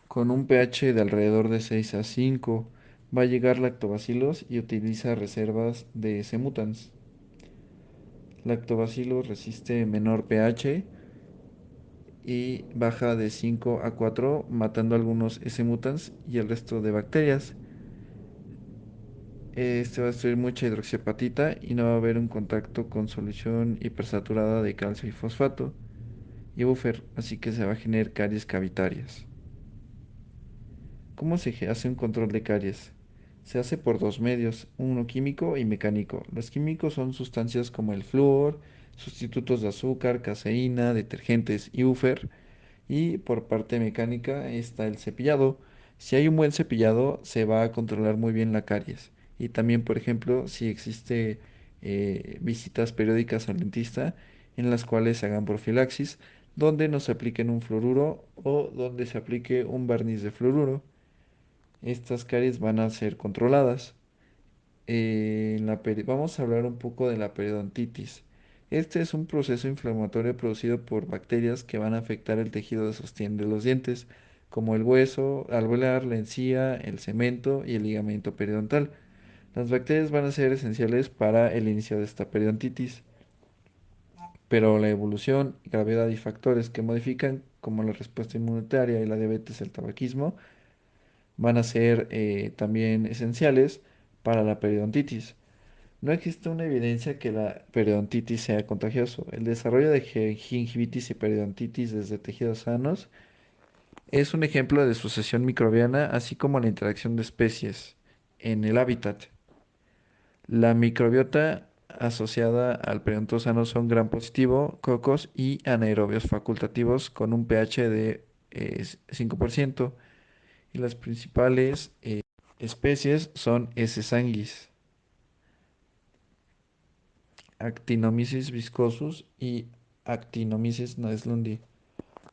con un pH de alrededor de 6 a 5. Va a llegar lactobacillus y utiliza reservas de S mutans. Lactobacillus resiste menor pH y baja de 5 a 4, matando algunos S mutans y el resto de bacterias. Este va a destruir mucha hidroxiapatita y no va a haber un contacto con solución hipersaturada de calcio y fosfato y buffer, así que se va a generar caries cavitarias. ¿Cómo se hace un control de caries? Se hace por dos medios, uno químico y mecánico. Los químicos son sustancias como el flúor, sustitutos de azúcar, caseína, detergentes y buffer. Y por parte mecánica está el cepillado. Si hay un buen cepillado, se va a controlar muy bien la caries. Y también, por ejemplo, si existe visitas periódicas al dentista en las cuales se hagan profilaxis, donde nos apliquen un fluoruro o donde se aplique un barniz de fluoruro. Estas caries van a ser controladas. Vamos a hablar un poco de la periodontitis. Este es un proceso inflamatorio producido por bacterias que van a afectar el tejido de sostén de los dientes, como el hueso, alveolar, la encía, el cemento y el ligamento periodontal. Las bacterias van a ser esenciales para el inicio de esta periodontitis, pero la evolución, gravedad y factores que modifican, como la respuesta inmunitaria y la diabetes, el tabaquismo, van a ser también esenciales para la periodontitis. No existe una evidencia que la periodontitis sea contagioso. El desarrollo de gingivitis y periodontitis desde tejidos sanos es un ejemplo de sucesión microbiana, así como la interacción de especies en el hábitat. La microbiota asociada al periodonto sano son gram positivo, cocos y anaerobios facultativos con un pH de 5%. Y las principales especies son S. sanguis, Actinomyces viscosus y Actinomyces naeslundi.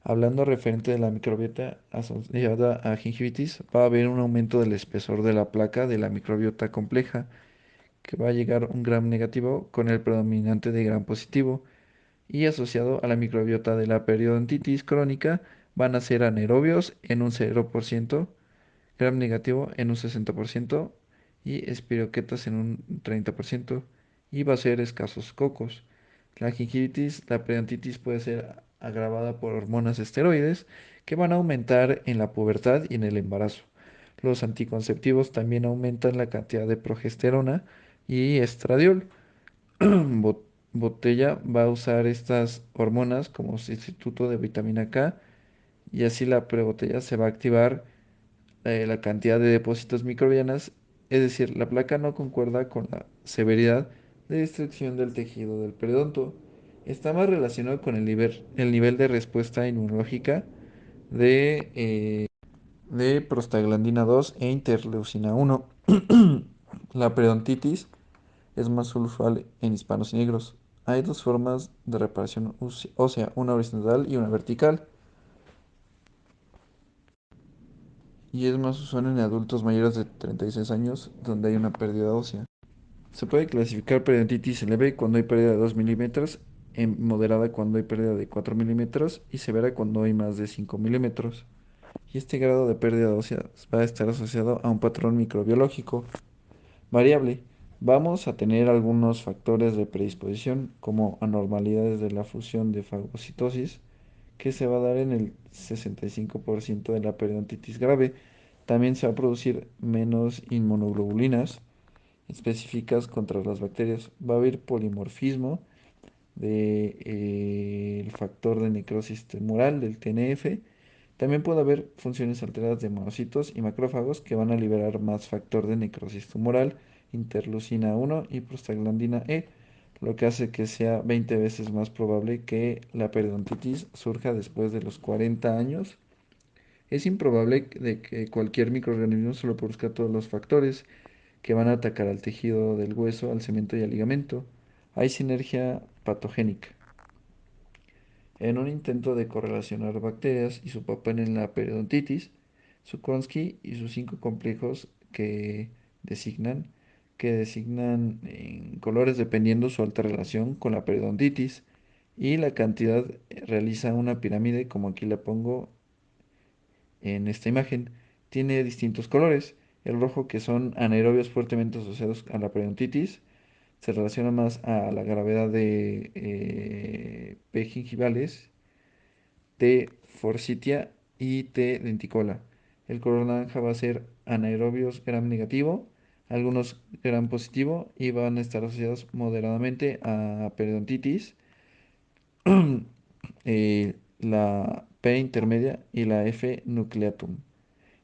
Hablando referente de la microbiota asociada a gingivitis, va a haber un aumento del espesor de la placa de la microbiota compleja, que va a llegar a un gram negativo con el predominante de gram positivo, y asociado a la microbiota de la periodontitis crónica van a ser anaerobios en un 0%, gram negativo en un 60% y espiroquetas en un 30% y va a ser escasos cocos. La gingivitis, la periodontitis puede ser agravada por hormonas esteroides que van a aumentar en la pubertad y en el embarazo. Los anticonceptivos también aumentan la cantidad de progesterona y estradiol. Botella va a usar estas hormonas como sustituto de vitamina K y así la prebotella se va a activar la cantidad de depósitos microbianas, es decir, la placa no concuerda con la severidad de destrucción del tejido del periodonto. Está más relacionado con el nivel de respuesta inmunológica de prostaglandina 2 e interleucina 1. La periodontitis es más usual en hispanos y negros. Hay dos formas de reparación ósea, una horizontal y una vertical, y es más usual en adultos mayores de 36 años donde hay una pérdida ósea. Se puede clasificar periodontitis leve cuando hay pérdida de 2 milímetros, en moderada cuando hay pérdida de 4 milímetros y severa cuando hay más de 5 milímetros. Y este grado de pérdida ósea va a estar asociado a un patrón microbiológico variable. Vamos a tener algunos factores de predisposición como anormalidades de la fusión de fagocitosis que se va a dar en el 65% de la periodontitis grave. También se va a producir menos inmunoglobulinas específicas contra las bacterias. Va a haber polimorfismo del factor de necrosis tumoral del TNF. También puede haber funciones alteradas de monocitos y macrófagos que van a liberar más factor de necrosis tumoral, interleucina 1 y prostaglandina E, lo que hace que sea 20 veces más probable que la periodontitis surja después de los 40 años. Es improbable de que cualquier microorganismo solo produzca todos los factores que van a atacar al tejido del hueso, al cemento y al ligamento. Hay sinergia patogénica. En un intento de correlacionar bacterias y su papel en la periodontitis, Zukonski y sus cinco complejos que designan que designan en colores dependiendo su alta relación con la periodontitis. Y la cantidad realiza una pirámide, como aquí la pongo en esta imagen. Tiene distintos colores. El rojo, que son anaerobios fuertemente asociados a la periodontitis, se relaciona más a la gravedad de P. gingivales, T. forsythia y T. denticola. El color naranja va a ser anaerobios gram negativo, algunos gram positivo y van a estar asociados moderadamente a periodontitis. La P intermedia y la F nucleatum.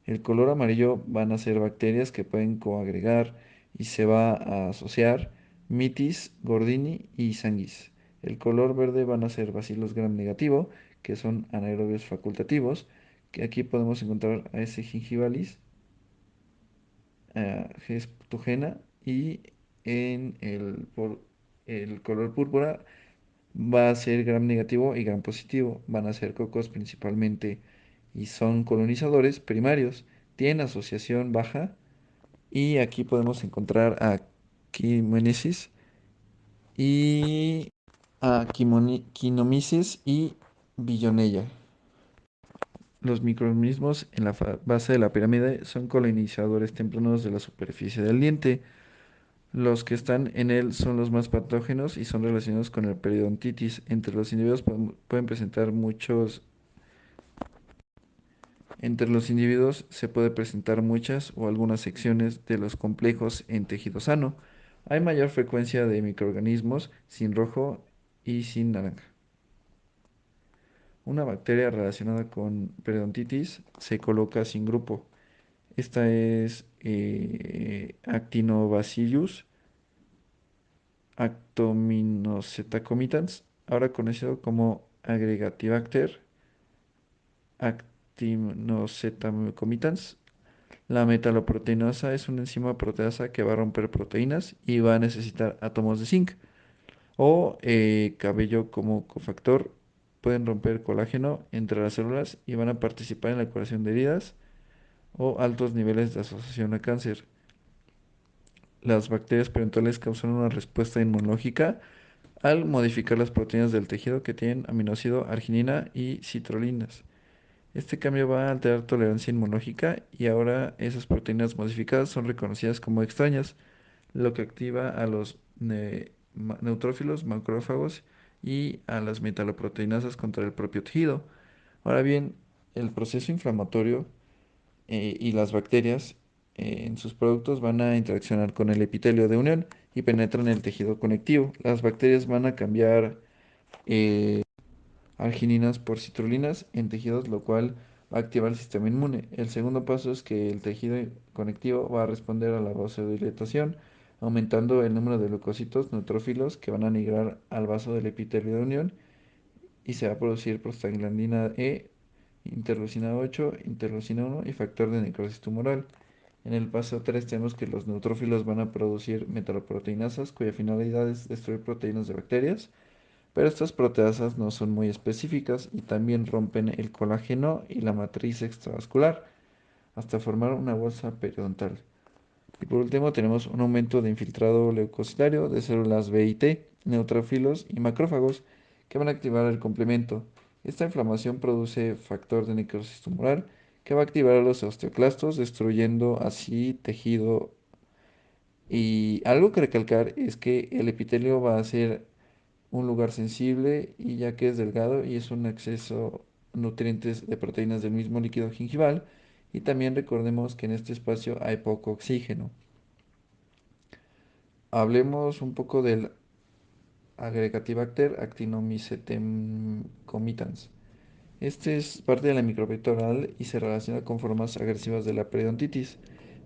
El color amarillo van a ser bacterias que pueden coagregar y se va a asociar mitis, gordini y sanguis. El color verde van a ser bacilos gram negativo, que son anaerobios facultativos, que aquí podemos encontrar a S. gingivalis, a G. ptogena y en el color púrpura va a ser gram negativo y gram positivo. Van a ser cocos principalmente y son colonizadores primarios. Tienen asociación baja y aquí podemos encontrar a Quimenesis y a Quinomyces y Billonella. Los microorganismos en la base de la pirámide son colonizadores tempranos de la superficie del diente. Los que están en él son los más patógenos y son relacionados con el periodontitis. Entre los individuos pueden presentar muchos. Entre los individuos se puede presentar muchas o algunas secciones de los complejos en tejido sano. Hay mayor frecuencia de microorganismos sin rojo y sin naranja. Una bacteria relacionada con periodontitis se coloca sin grupo. Esta es Actinobacillus actominocetacomitans, ahora conocido como Agregatibacter actinomycetacomitans. La metaloproteinasa es una enzima proteasa que va a romper proteínas y va a necesitar átomos de zinc o cabello como cofactor. Pueden romper colágeno entre las células y van a participar en la curación de heridas o altos niveles de asociación a cáncer. Las bacterias periodontales causan una respuesta inmunológica al modificar las proteínas del tejido que tienen aminoácido arginina y citrullinas. Este cambio va a alterar tolerancia inmunológica y ahora esas proteínas modificadas son reconocidas como extrañas, lo que activa a los neutrófilos, macrófagos y a las metaloproteinasas contra el propio tejido. Ahora bien, el proceso inflamatorio y las bacterias en sus productos van a interaccionar con el epitelio de unión y penetran el tejido conectivo. Las bacterias van a cambiar eh, argininas por citrulinas en tejidos, lo cual va a activar el sistema inmune. El segundo paso es que el tejido conectivo va a responder a la vasodilatación, aumentando el número de leucocitos neutrófilos que van a migrar al vaso del epitelio de unión y se va a producir prostaglandina E, interleucina 8, interleucina 1 y factor de necrosis tumoral. En el paso 3 tenemos que los neutrófilos van a producir metaloproteinasas cuya finalidad es destruir proteínas de bacterias, pero estas proteasas no son muy específicas y también rompen el colágeno y la matriz extravascular hasta formar una bolsa periodontal. Y por último tenemos un aumento de infiltrado leucocitario de células B y T, neutrófilos y macrófagos que van a activar el complemento. Esta inflamación produce factor de necrosis tumoral que va a activar a los osteoclastos, destruyendo así tejido. Y algo que recalcar es que el epitelio va a ser un lugar sensible y ya que es delgado y es un acceso a nutrientes de proteínas del mismo líquido gingival. Y también recordemos que en este espacio hay poco oxígeno. Hablemos un poco del Agregatibacter actinomycetemcomitans. Este es parte de la microbiota oral y se relaciona con formas agresivas de la periodontitis.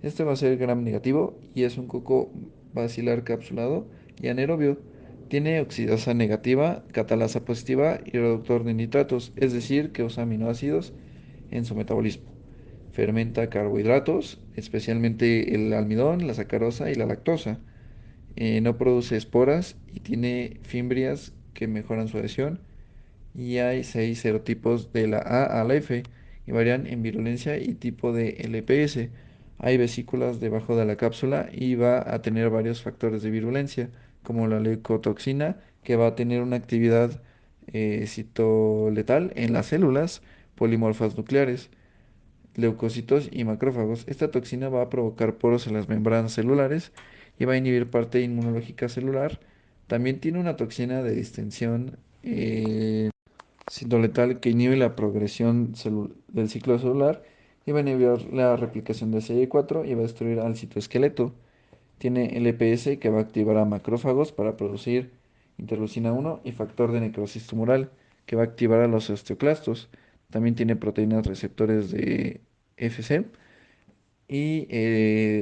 Este va a ser gram negativo y es un coco basilar capsulado y anaerobio. Tiene oxidasa negativa, catalasa positiva y reductor de nitratos, es decir, que usa aminoácidos en su metabolismo. Fermenta carbohidratos, especialmente el almidón, la sacarosa y la lactosa. No produce esporas y tiene fimbrias que mejoran su adhesión. Y hay 6 serotipos de la A a la F y varían en virulencia y tipo de LPS. Hay vesículas debajo de la cápsula y va a tener varios factores de virulencia, como la leucotoxina, que va a tener una actividad citoletal en las células polimorfas nucleares, leucocitos y macrófagos. Esta toxina va a provocar poros en las membranas celulares y va a inhibir parte inmunológica celular. También tiene una toxina de distensión citoletal que inhibe la progresión del ciclo celular y va a inhibir la replicación de CD4 y va a destruir al citoesqueleto. Tiene LPS que va a activar a macrófagos para producir interleucina 1 y factor de necrosis tumoral que va a activar a los osteoclastos. También tiene proteínas receptores de FC y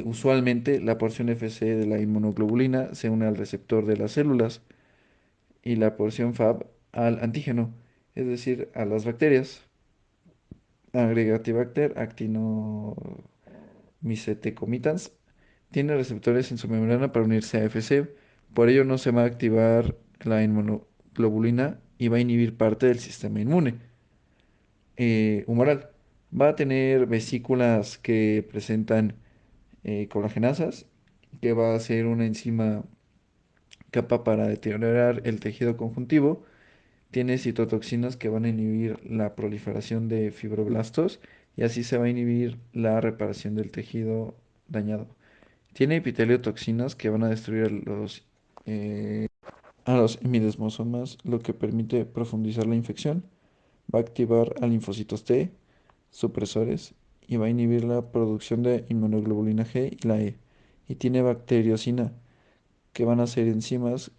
usualmente la porción FC de la inmunoglobulina se une al receptor de las células y la porción Fab al antígeno, es decir, a las bacterias. Agregatibacter actinomycetecomicans tiene receptores en su membrana para unirse a FC, por ello no se va a activar la inmunoglobulina y va a inhibir parte del sistema inmune humoral. Va a tener vesículas que presentan colagenasas, que va a ser una enzima capa para deteriorar el tejido conjuntivo. Tiene citotoxinas que van a inhibir la proliferación de fibroblastos y así se va a inhibir la reparación del tejido dañado. Tiene epiteliotoxinas que van a destruir a los hemidesmosomas, lo que permite profundizar la infección. Va a activar a linfocitos T, supresores, y va a inhibir la producción de inmunoglobulina G y la E. Y tiene bacteriocina, que van a ser enzimas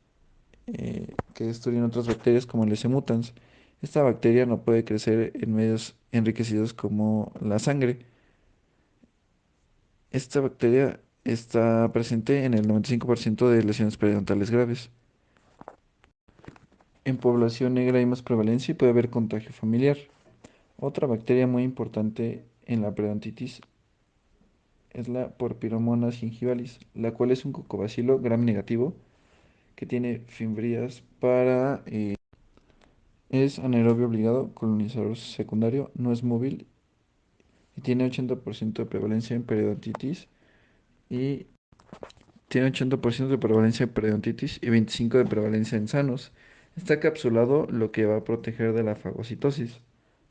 que destruyen otras bacterias como el S. mutans. Esta bacteria no puede crecer en medios enriquecidos como la sangre. Esta bacteria está presente en el 95% de lesiones periodontales graves. En población negra hay más prevalencia y puede haber contagio familiar. Otra bacteria muy importante en la periodontitis es la Porphyromonas gingivalis, la cual es un cocobacilo gram negativo que tiene fimbrias para... es anaerobio obligado, colonizador secundario, no es móvil y tiene 80% de prevalencia en periodontitis y tiene 80% de prevalencia en periodontitis y 25% de prevalencia en sanos. Está capsulado, lo que va a proteger de la fagocitosis.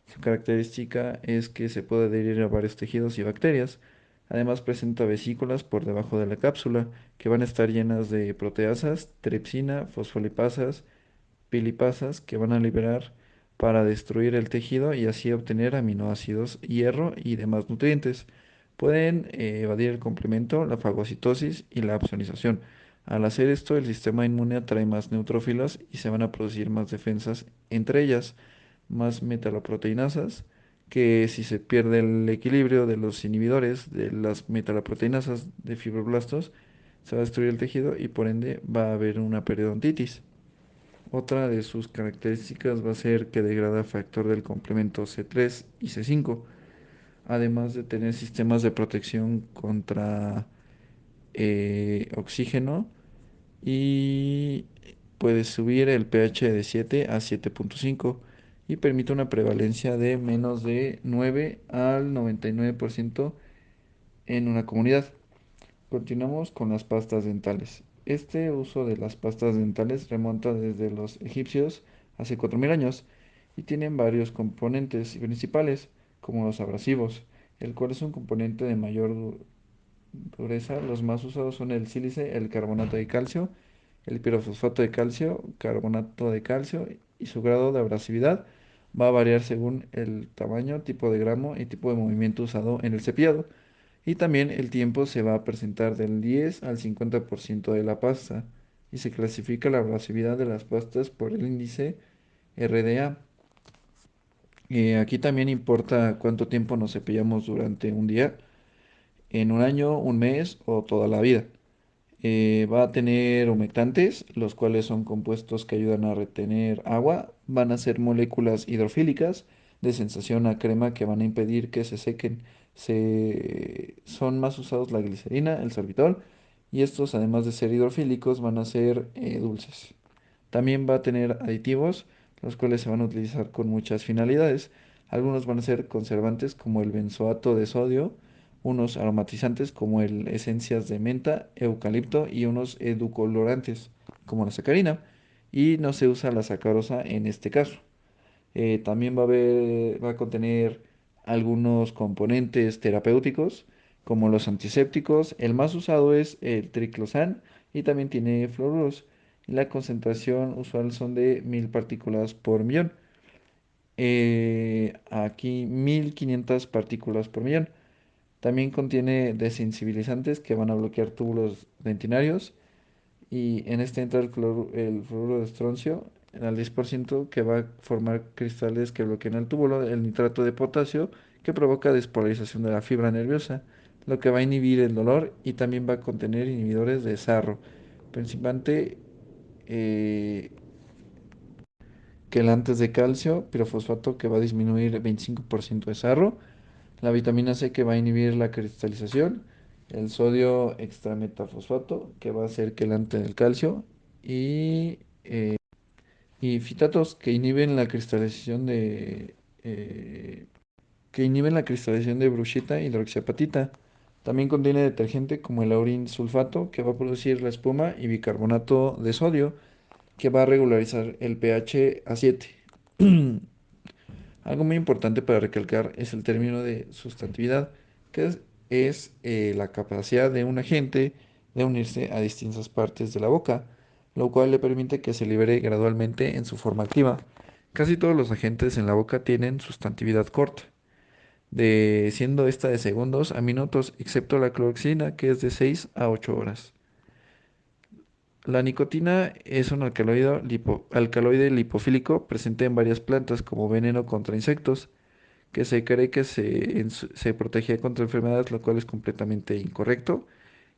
Su característica es que se puede adherir a varios tejidos y bacterias. Además presenta vesículas por debajo de la cápsula que van a estar llenas de proteasas, tripsina, fosfolipasas, pilipasas que van a liberar para destruir el tejido y así obtener aminoácidos, hierro y demás nutrientes. Pueden evadir el complemento, la fagocitosis y la absonización. Al hacer esto, el sistema inmune atrae más neutrófilos y se van a producir más defensas, entre ellas más metaloproteinasas, que si se pierde el equilibrio de los inhibidores de las metaloproteinasas de fibroblastos, se va a destruir el tejido y por ende va a haber una periodontitis. Otra de sus características va a ser que degrada factor del complemento C3 y C5, además de tener sistemas de protección contra oxígeno y puede subir el pH de 7 a 7.5 y permite una prevalencia de menos de 9 al 99% en una comunidad. Continuamos con las pastas dentales. Este uso de las pastas dentales remonta desde los egipcios hace 4000 años y tienen varios componentes principales, como los abrasivos, el cual es un componente de mayor dureza. Los más usados son el sílice, el carbonato de calcio, el pirofosfato de calcio, carbonato de calcio y su grado de abrasividad va a variar según el tamaño, tipo de gramo y tipo de movimiento usado en el cepillado. Y también el tiempo se va a presentar del 10 al 50% de la pasta y se clasifica la abrasividad de las pastas por el índice RDA. Aquí también importa cuánto tiempo nos cepillamos durante un día, en un año, un mes o toda la vida. Va a tener humectantes, los cuales son compuestos que ayudan a retener agua. Van a ser moléculas hidrofílicas de sensación a crema que van a impedir que se sequen. Son más usados la glicerina, el sorbitol, y estos, además de ser hidrofílicos, van a ser dulces. También va a tener aditivos, los cuales se van a utilizar con muchas finalidades. Algunos van a ser conservantes como el benzoato de sodio unos aromatizantes como el esencias de menta, eucalipto y unos edulcorantes como la sacarina. Y no se usa la sacarosa en este caso. También va a contener algunos componentes terapéuticos como los antisépticos. El más usado es el triclosan y también tiene fluoruros. La concentración usual son de 1000 partículas por millón. Aquí 1500 partículas por millón. También contiene desensibilizantes que van a bloquear túbulos dentinarios. Y en este entra el fluoruro de estroncio al 10% que va a formar cristales que bloquean el túbulo, el nitrato de potasio que provoca despolarización de la fibra nerviosa, lo que va a inhibir el dolor y también va a contener inhibidores de sarro, principalmente eh, quelantes de calcio, pirofosfato que va a disminuir el 25% de sarro, la vitamina C que va a inhibir la cristalización, el sodio extrametafosfato que va a ser quelante del calcio y fitatos que inhiben la cristalización eh, de bruchita y hidroxiapatita. También contiene detergente como el laurin sulfato que va a producir la espuma y bicarbonato de sodio que va a regularizar el pH a 7. Algo muy importante para recalcar es el término de sustantividad, que es la capacidad de un agente de unirse a distintas partes de la boca, lo cual le permite que se libere gradualmente en su forma activa. Casi todos los agentes en la boca tienen sustantividad corta, siendo esta de segundos a minutos, excepto la cloroxina, que es de 6 a 8 horas. La nicotina es un alcaloide lipofílico presente en varias plantas como veneno contra insectos que se cree que se protegía contra enfermedades, lo cual es completamente incorrecto.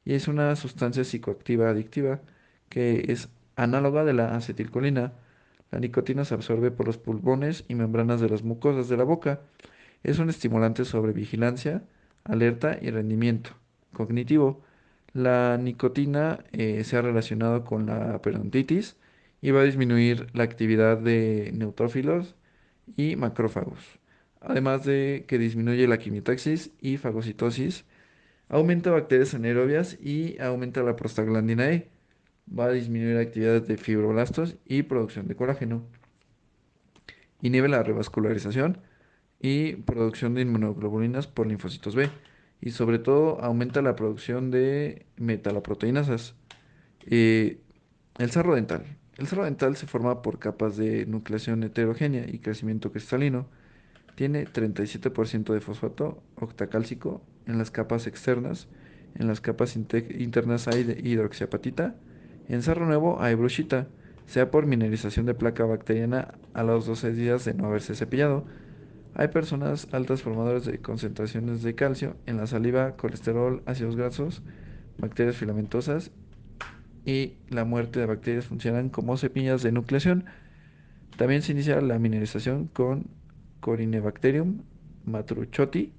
Y es una sustancia psicoactiva adictiva que es análoga de la acetilcolina. La nicotina se absorbe por los pulmones y membranas de las mucosas de la boca. Es un estimulante sobre vigilancia, alerta y rendimiento cognitivo. La nicotina se ha relacionado con la periodontitis y va a disminuir la actividad de neutrófilos y macrófagos. Además de que disminuye la quimiotaxis y fagocitosis, aumenta bacterias anaerobias y aumenta la prostaglandina E. Va a disminuir actividades de fibroblastos y producción de colágeno. Inhibe la revascularización y producción de inmunoglobulinas por linfocitos B. Y sobre todo aumenta la producción de metaloproteinasas. Eh, el sarro dental. El sarro dental se forma por capas de nucleación heterogénea y crecimiento cristalino. Tiene 37% de fosfato octacálcico en las capas externas. En las capas internas hay hidroxiapatita. En sarro nuevo hay bruchita, sea por mineralización de placa bacteriana a los 12 días de no haberse cepillado. Hay personas altas formadoras de concentraciones de calcio en la saliva, colesterol, ácidos grasos, bacterias filamentosas y la muerte de bacterias funcionan como cepillas de nucleación. También se inicia la mineralización con Corynebacterium matruchoti,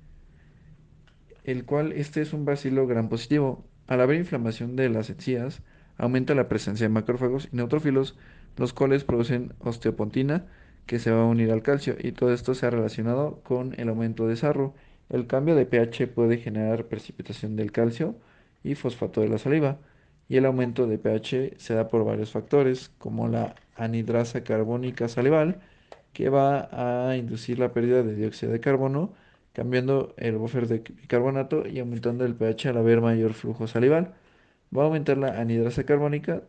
el cual este es un bacilo gram positivo. Al haber inflamación de las encías, aumenta la presencia de macrófagos y neutrófilos, los cuales producen osteopontina que se va a unir al calcio y todo esto se ha relacionado con el aumento de sarro. El cambio de pH puede generar precipitación del calcio y fosfato de la saliva y el aumento de pH se da por varios factores como la anhidrasa carbónica salival que va a inducir la pérdida de dióxido de carbono cambiando el buffer de bicarbonato y aumentando el pH al haber mayor flujo salival. Va a aumentar la anhidrasa carbónica,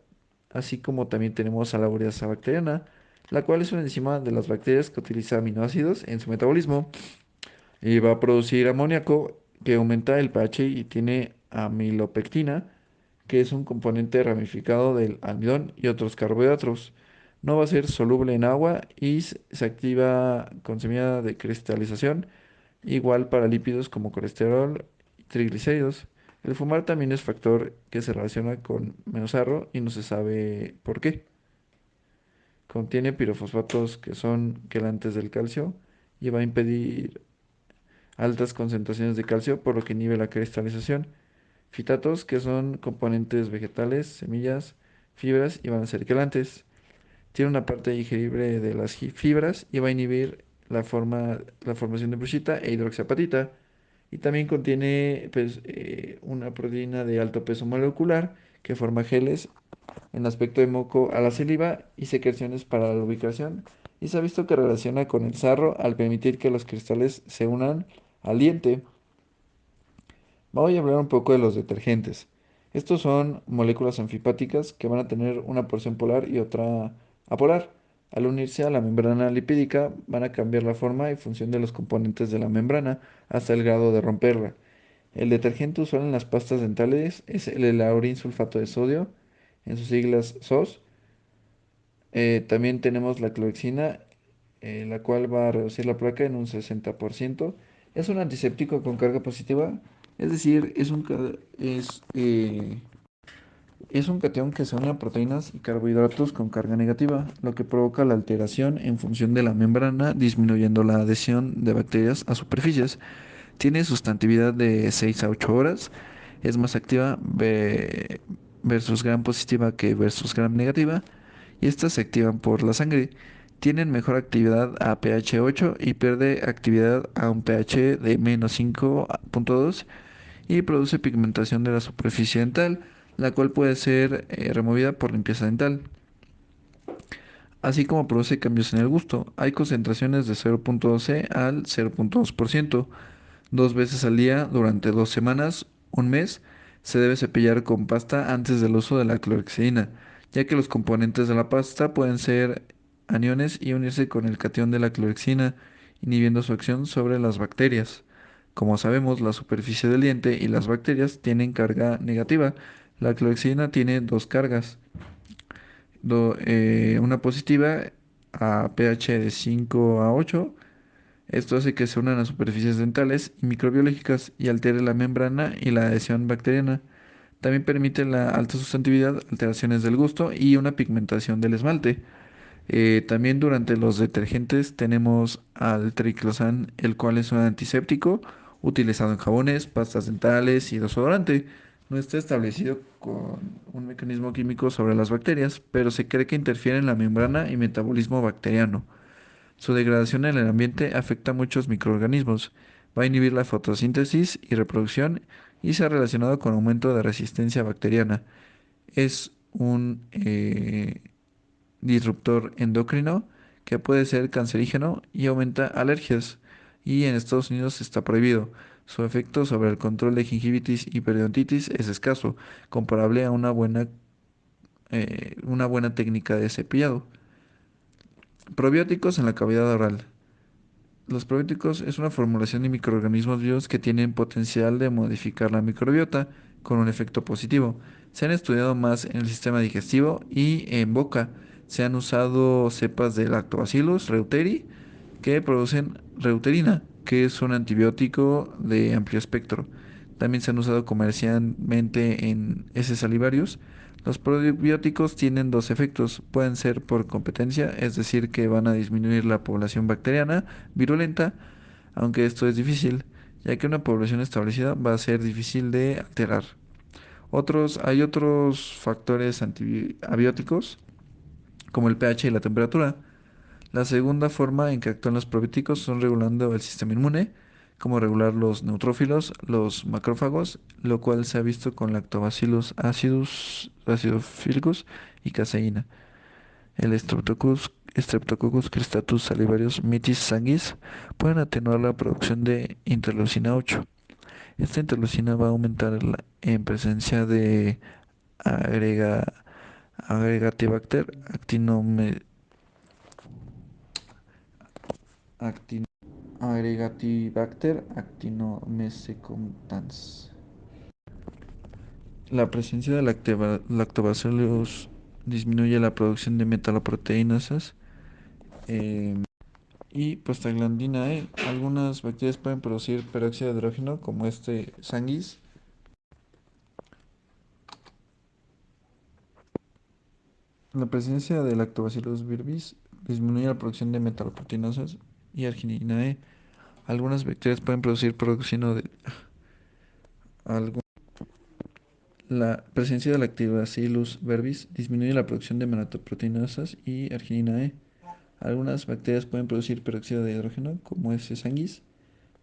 así como también tenemos a la ureasa bacteriana, la cual es una enzima de las bacterias que utiliza aminoácidos en su metabolismo y va a producir amoníaco que aumenta el pH y tiene amilopectina, que es un componente ramificado del almidón y otros carbohidratos. No va a ser soluble en agua y se activa con semilla de cristalización. Igual para lípidos como colesterol y triglicéridos. El fumar también es factor que se relaciona con menosarro y no se sabe por qué. Contiene pirofosfatos que son quelantes del calcio y va a impedir altas concentraciones de calcio por lo que inhibe la cristalización. Fitatos que son componentes vegetales, semillas, fibras y van a ser quelantes. Tiene una parte digerible de las fibras y va a inhibir la formación de bruchita e hidroxiapatita. y también contiene pues, una proteína de alto peso molecular que forma geles en aspecto de moco a la saliva y secreciones para la lubricación, y se ha visto que relaciona con el sarro al permitir que los cristales se unan al diente. Voy a hablar un poco de los detergentes. Estos son moléculas anfipáticas que van a tener una porción polar y otra apolar. Al unirse a la membrana lipídica, van a cambiar la forma y función de los componentes de la membrana hasta el grado de romperla. El detergente usual en las pastas dentales es el laurín sulfato de sodio, en sus siglas SOS. También tenemos la clorexina, la cual va a reducir la placa en un 60%. Es un antiséptico con carga positiva, es decir, es un catión que se une a proteínas y carbohidratos con carga negativa, lo que provoca la alteración en función de la membrana, disminuyendo la adhesión de bacterias a superficies. Tiene sustantividad de 6 a 8 horas, es más activa versus gram positiva que versus gram negativa, y estas se activan por la sangre. Tienen mejor actividad a pH 8 y pierde actividad a un pH de -5,2, y produce pigmentación de la superficie dental, la cual puede ser removida por limpieza dental, así como produce cambios en el gusto. Hay concentraciones de 0,12 al 0,2%. 2 veces al día durante 2 semanas, un mes. Se debe cepillar con pasta antes del uso de la clorexidina, ya que los componentes de la pasta pueden ser aniones y unirse con el catión de la clorexina, inhibiendo su acción sobre las bacterias. Como sabemos, la superficie del diente y las bacterias tienen carga negativa. La clorexidina tiene dos cargas, una positiva a pH de 5 a 8. Esto hace que se unan a superficies dentales y microbiológicas y altere la membrana y la adhesión bacteriana. También permite la alta sustantividad, alteraciones del gusto y una pigmentación del esmalte. También durante los detergentes tenemos al triclosan, el cual es un antiséptico utilizado en jabones, pastas dentales y desodorante. No está establecido con un mecanismo químico sobre las bacterias, pero se cree que interfiere en la membrana y metabolismo bacteriano. Su degradación en el ambiente afecta a muchos microorganismos. Va a inhibir la fotosíntesis y reproducción y se ha relacionado con aumento de resistencia bacteriana. Es un disruptor endocrino que puede ser cancerígeno y aumenta alergias. Y en Estados Unidos está prohibido. Su efecto sobre el control de gingivitis y periodontitis es escaso, comparable a una buena técnica de cepillado. Probióticos en la cavidad oral. Los probióticos es una formulación de microorganismos vivos que tienen potencial de modificar la microbiota con un efecto positivo. Se han estudiado más en el sistema digestivo y en boca. Se han usado cepas de Lactobacillus reuteri que producen reuterina, que es un antibiótico de amplio espectro. También se han usado comercialmente en heces salivarios. Los probióticos tienen dos efectos. Pueden ser por competencia, es decir, que van a disminuir la población bacteriana virulenta, aunque esto es difícil, ya que una población establecida va a ser difícil de alterar. Hay otros factores antibióticos, como el pH y la temperatura. La segunda forma en que actúan los probióticos son regulando el sistema inmune, como regular los neutrófilos, los macrófagos, lo cual se ha visto con Lactobacillus acidophilus y caseína. El Streptococcus cristatus salivarius mitis sanguis pueden atenuar la producción de interleucina 8. Esta interleucina va a aumentar en presencia de agrega, Agregatibacter actin- Agregatibacter actinomycetans. La presencia de lactobacillus disminuye la producción de metaloproteínasas y prostaglandina E. Algunas bacterias pueden producir peróxido de hidrógeno, como este sanguis. La presencia de Lactobacillus virbis disminuye la producción de metaloproteinasas y arginina E. Algunas bacterias pueden producir peróxido de algo. La presencia de Lactobacillus virbis disminuye la producción de melanoproteinasas y arginina E. Algunas bacterias pueden producir peróxido de hidrógeno, como S. sanguis.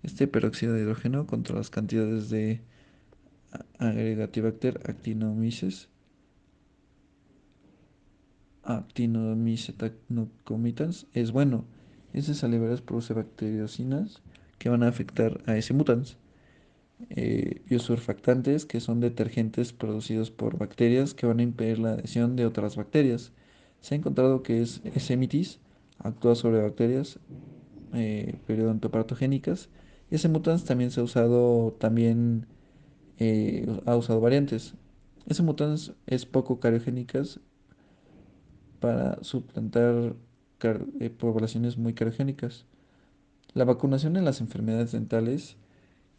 Este peróxido de hidrógeno contra las cantidades de Aggregatibacter actinomycetacinocomitans es bueno. Este salivares produce bacteriocinas que van a afectar a ese mutans. Biosurfactantes, que son detergentes producidos por bacterias que van a impedir la adhesión de otras bacterias. Se ha encontrado que S. mitis actúa sobre bacterias periodontopartogénicas. Y S. mutans también se ha usado, ha usado variantes. S. mutans es poco cariogénicas para suplantar poblaciones muy cariogénicas. La vacunación en las enfermedades dentales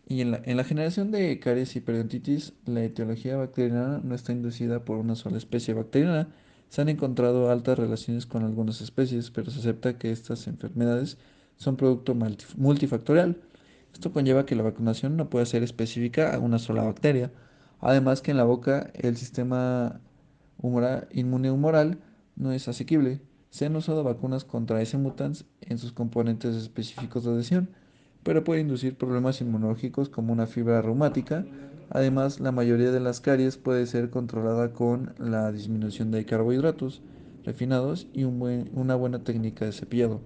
y en la generación de caries y periodontitis, la etiología bacteriana no está inducida por una sola especie bacteriana. Se han encontrado altas relaciones con algunas especies, pero se acepta que estas enfermedades son producto multifactorial. Esto conlleva que la vacunación no pueda ser específica a una sola bacteria. Además que en la boca el sistema inmune humoral no es asequible. Se han usado vacunas contra S. mutans en sus componentes específicos de adhesión, pero puede inducir problemas inmunológicos como una fibra reumática. Además, la mayoría de las caries puede ser controlada con la disminución de carbohidratos refinados y una buena técnica de cepillado.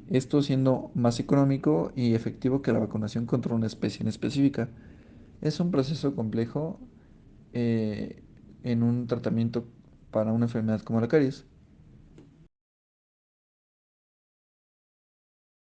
Esto siendo más económico y efectivo que la vacunación contra una especie en específica. Es un proceso complejo en un tratamiento para una enfermedad como la caries.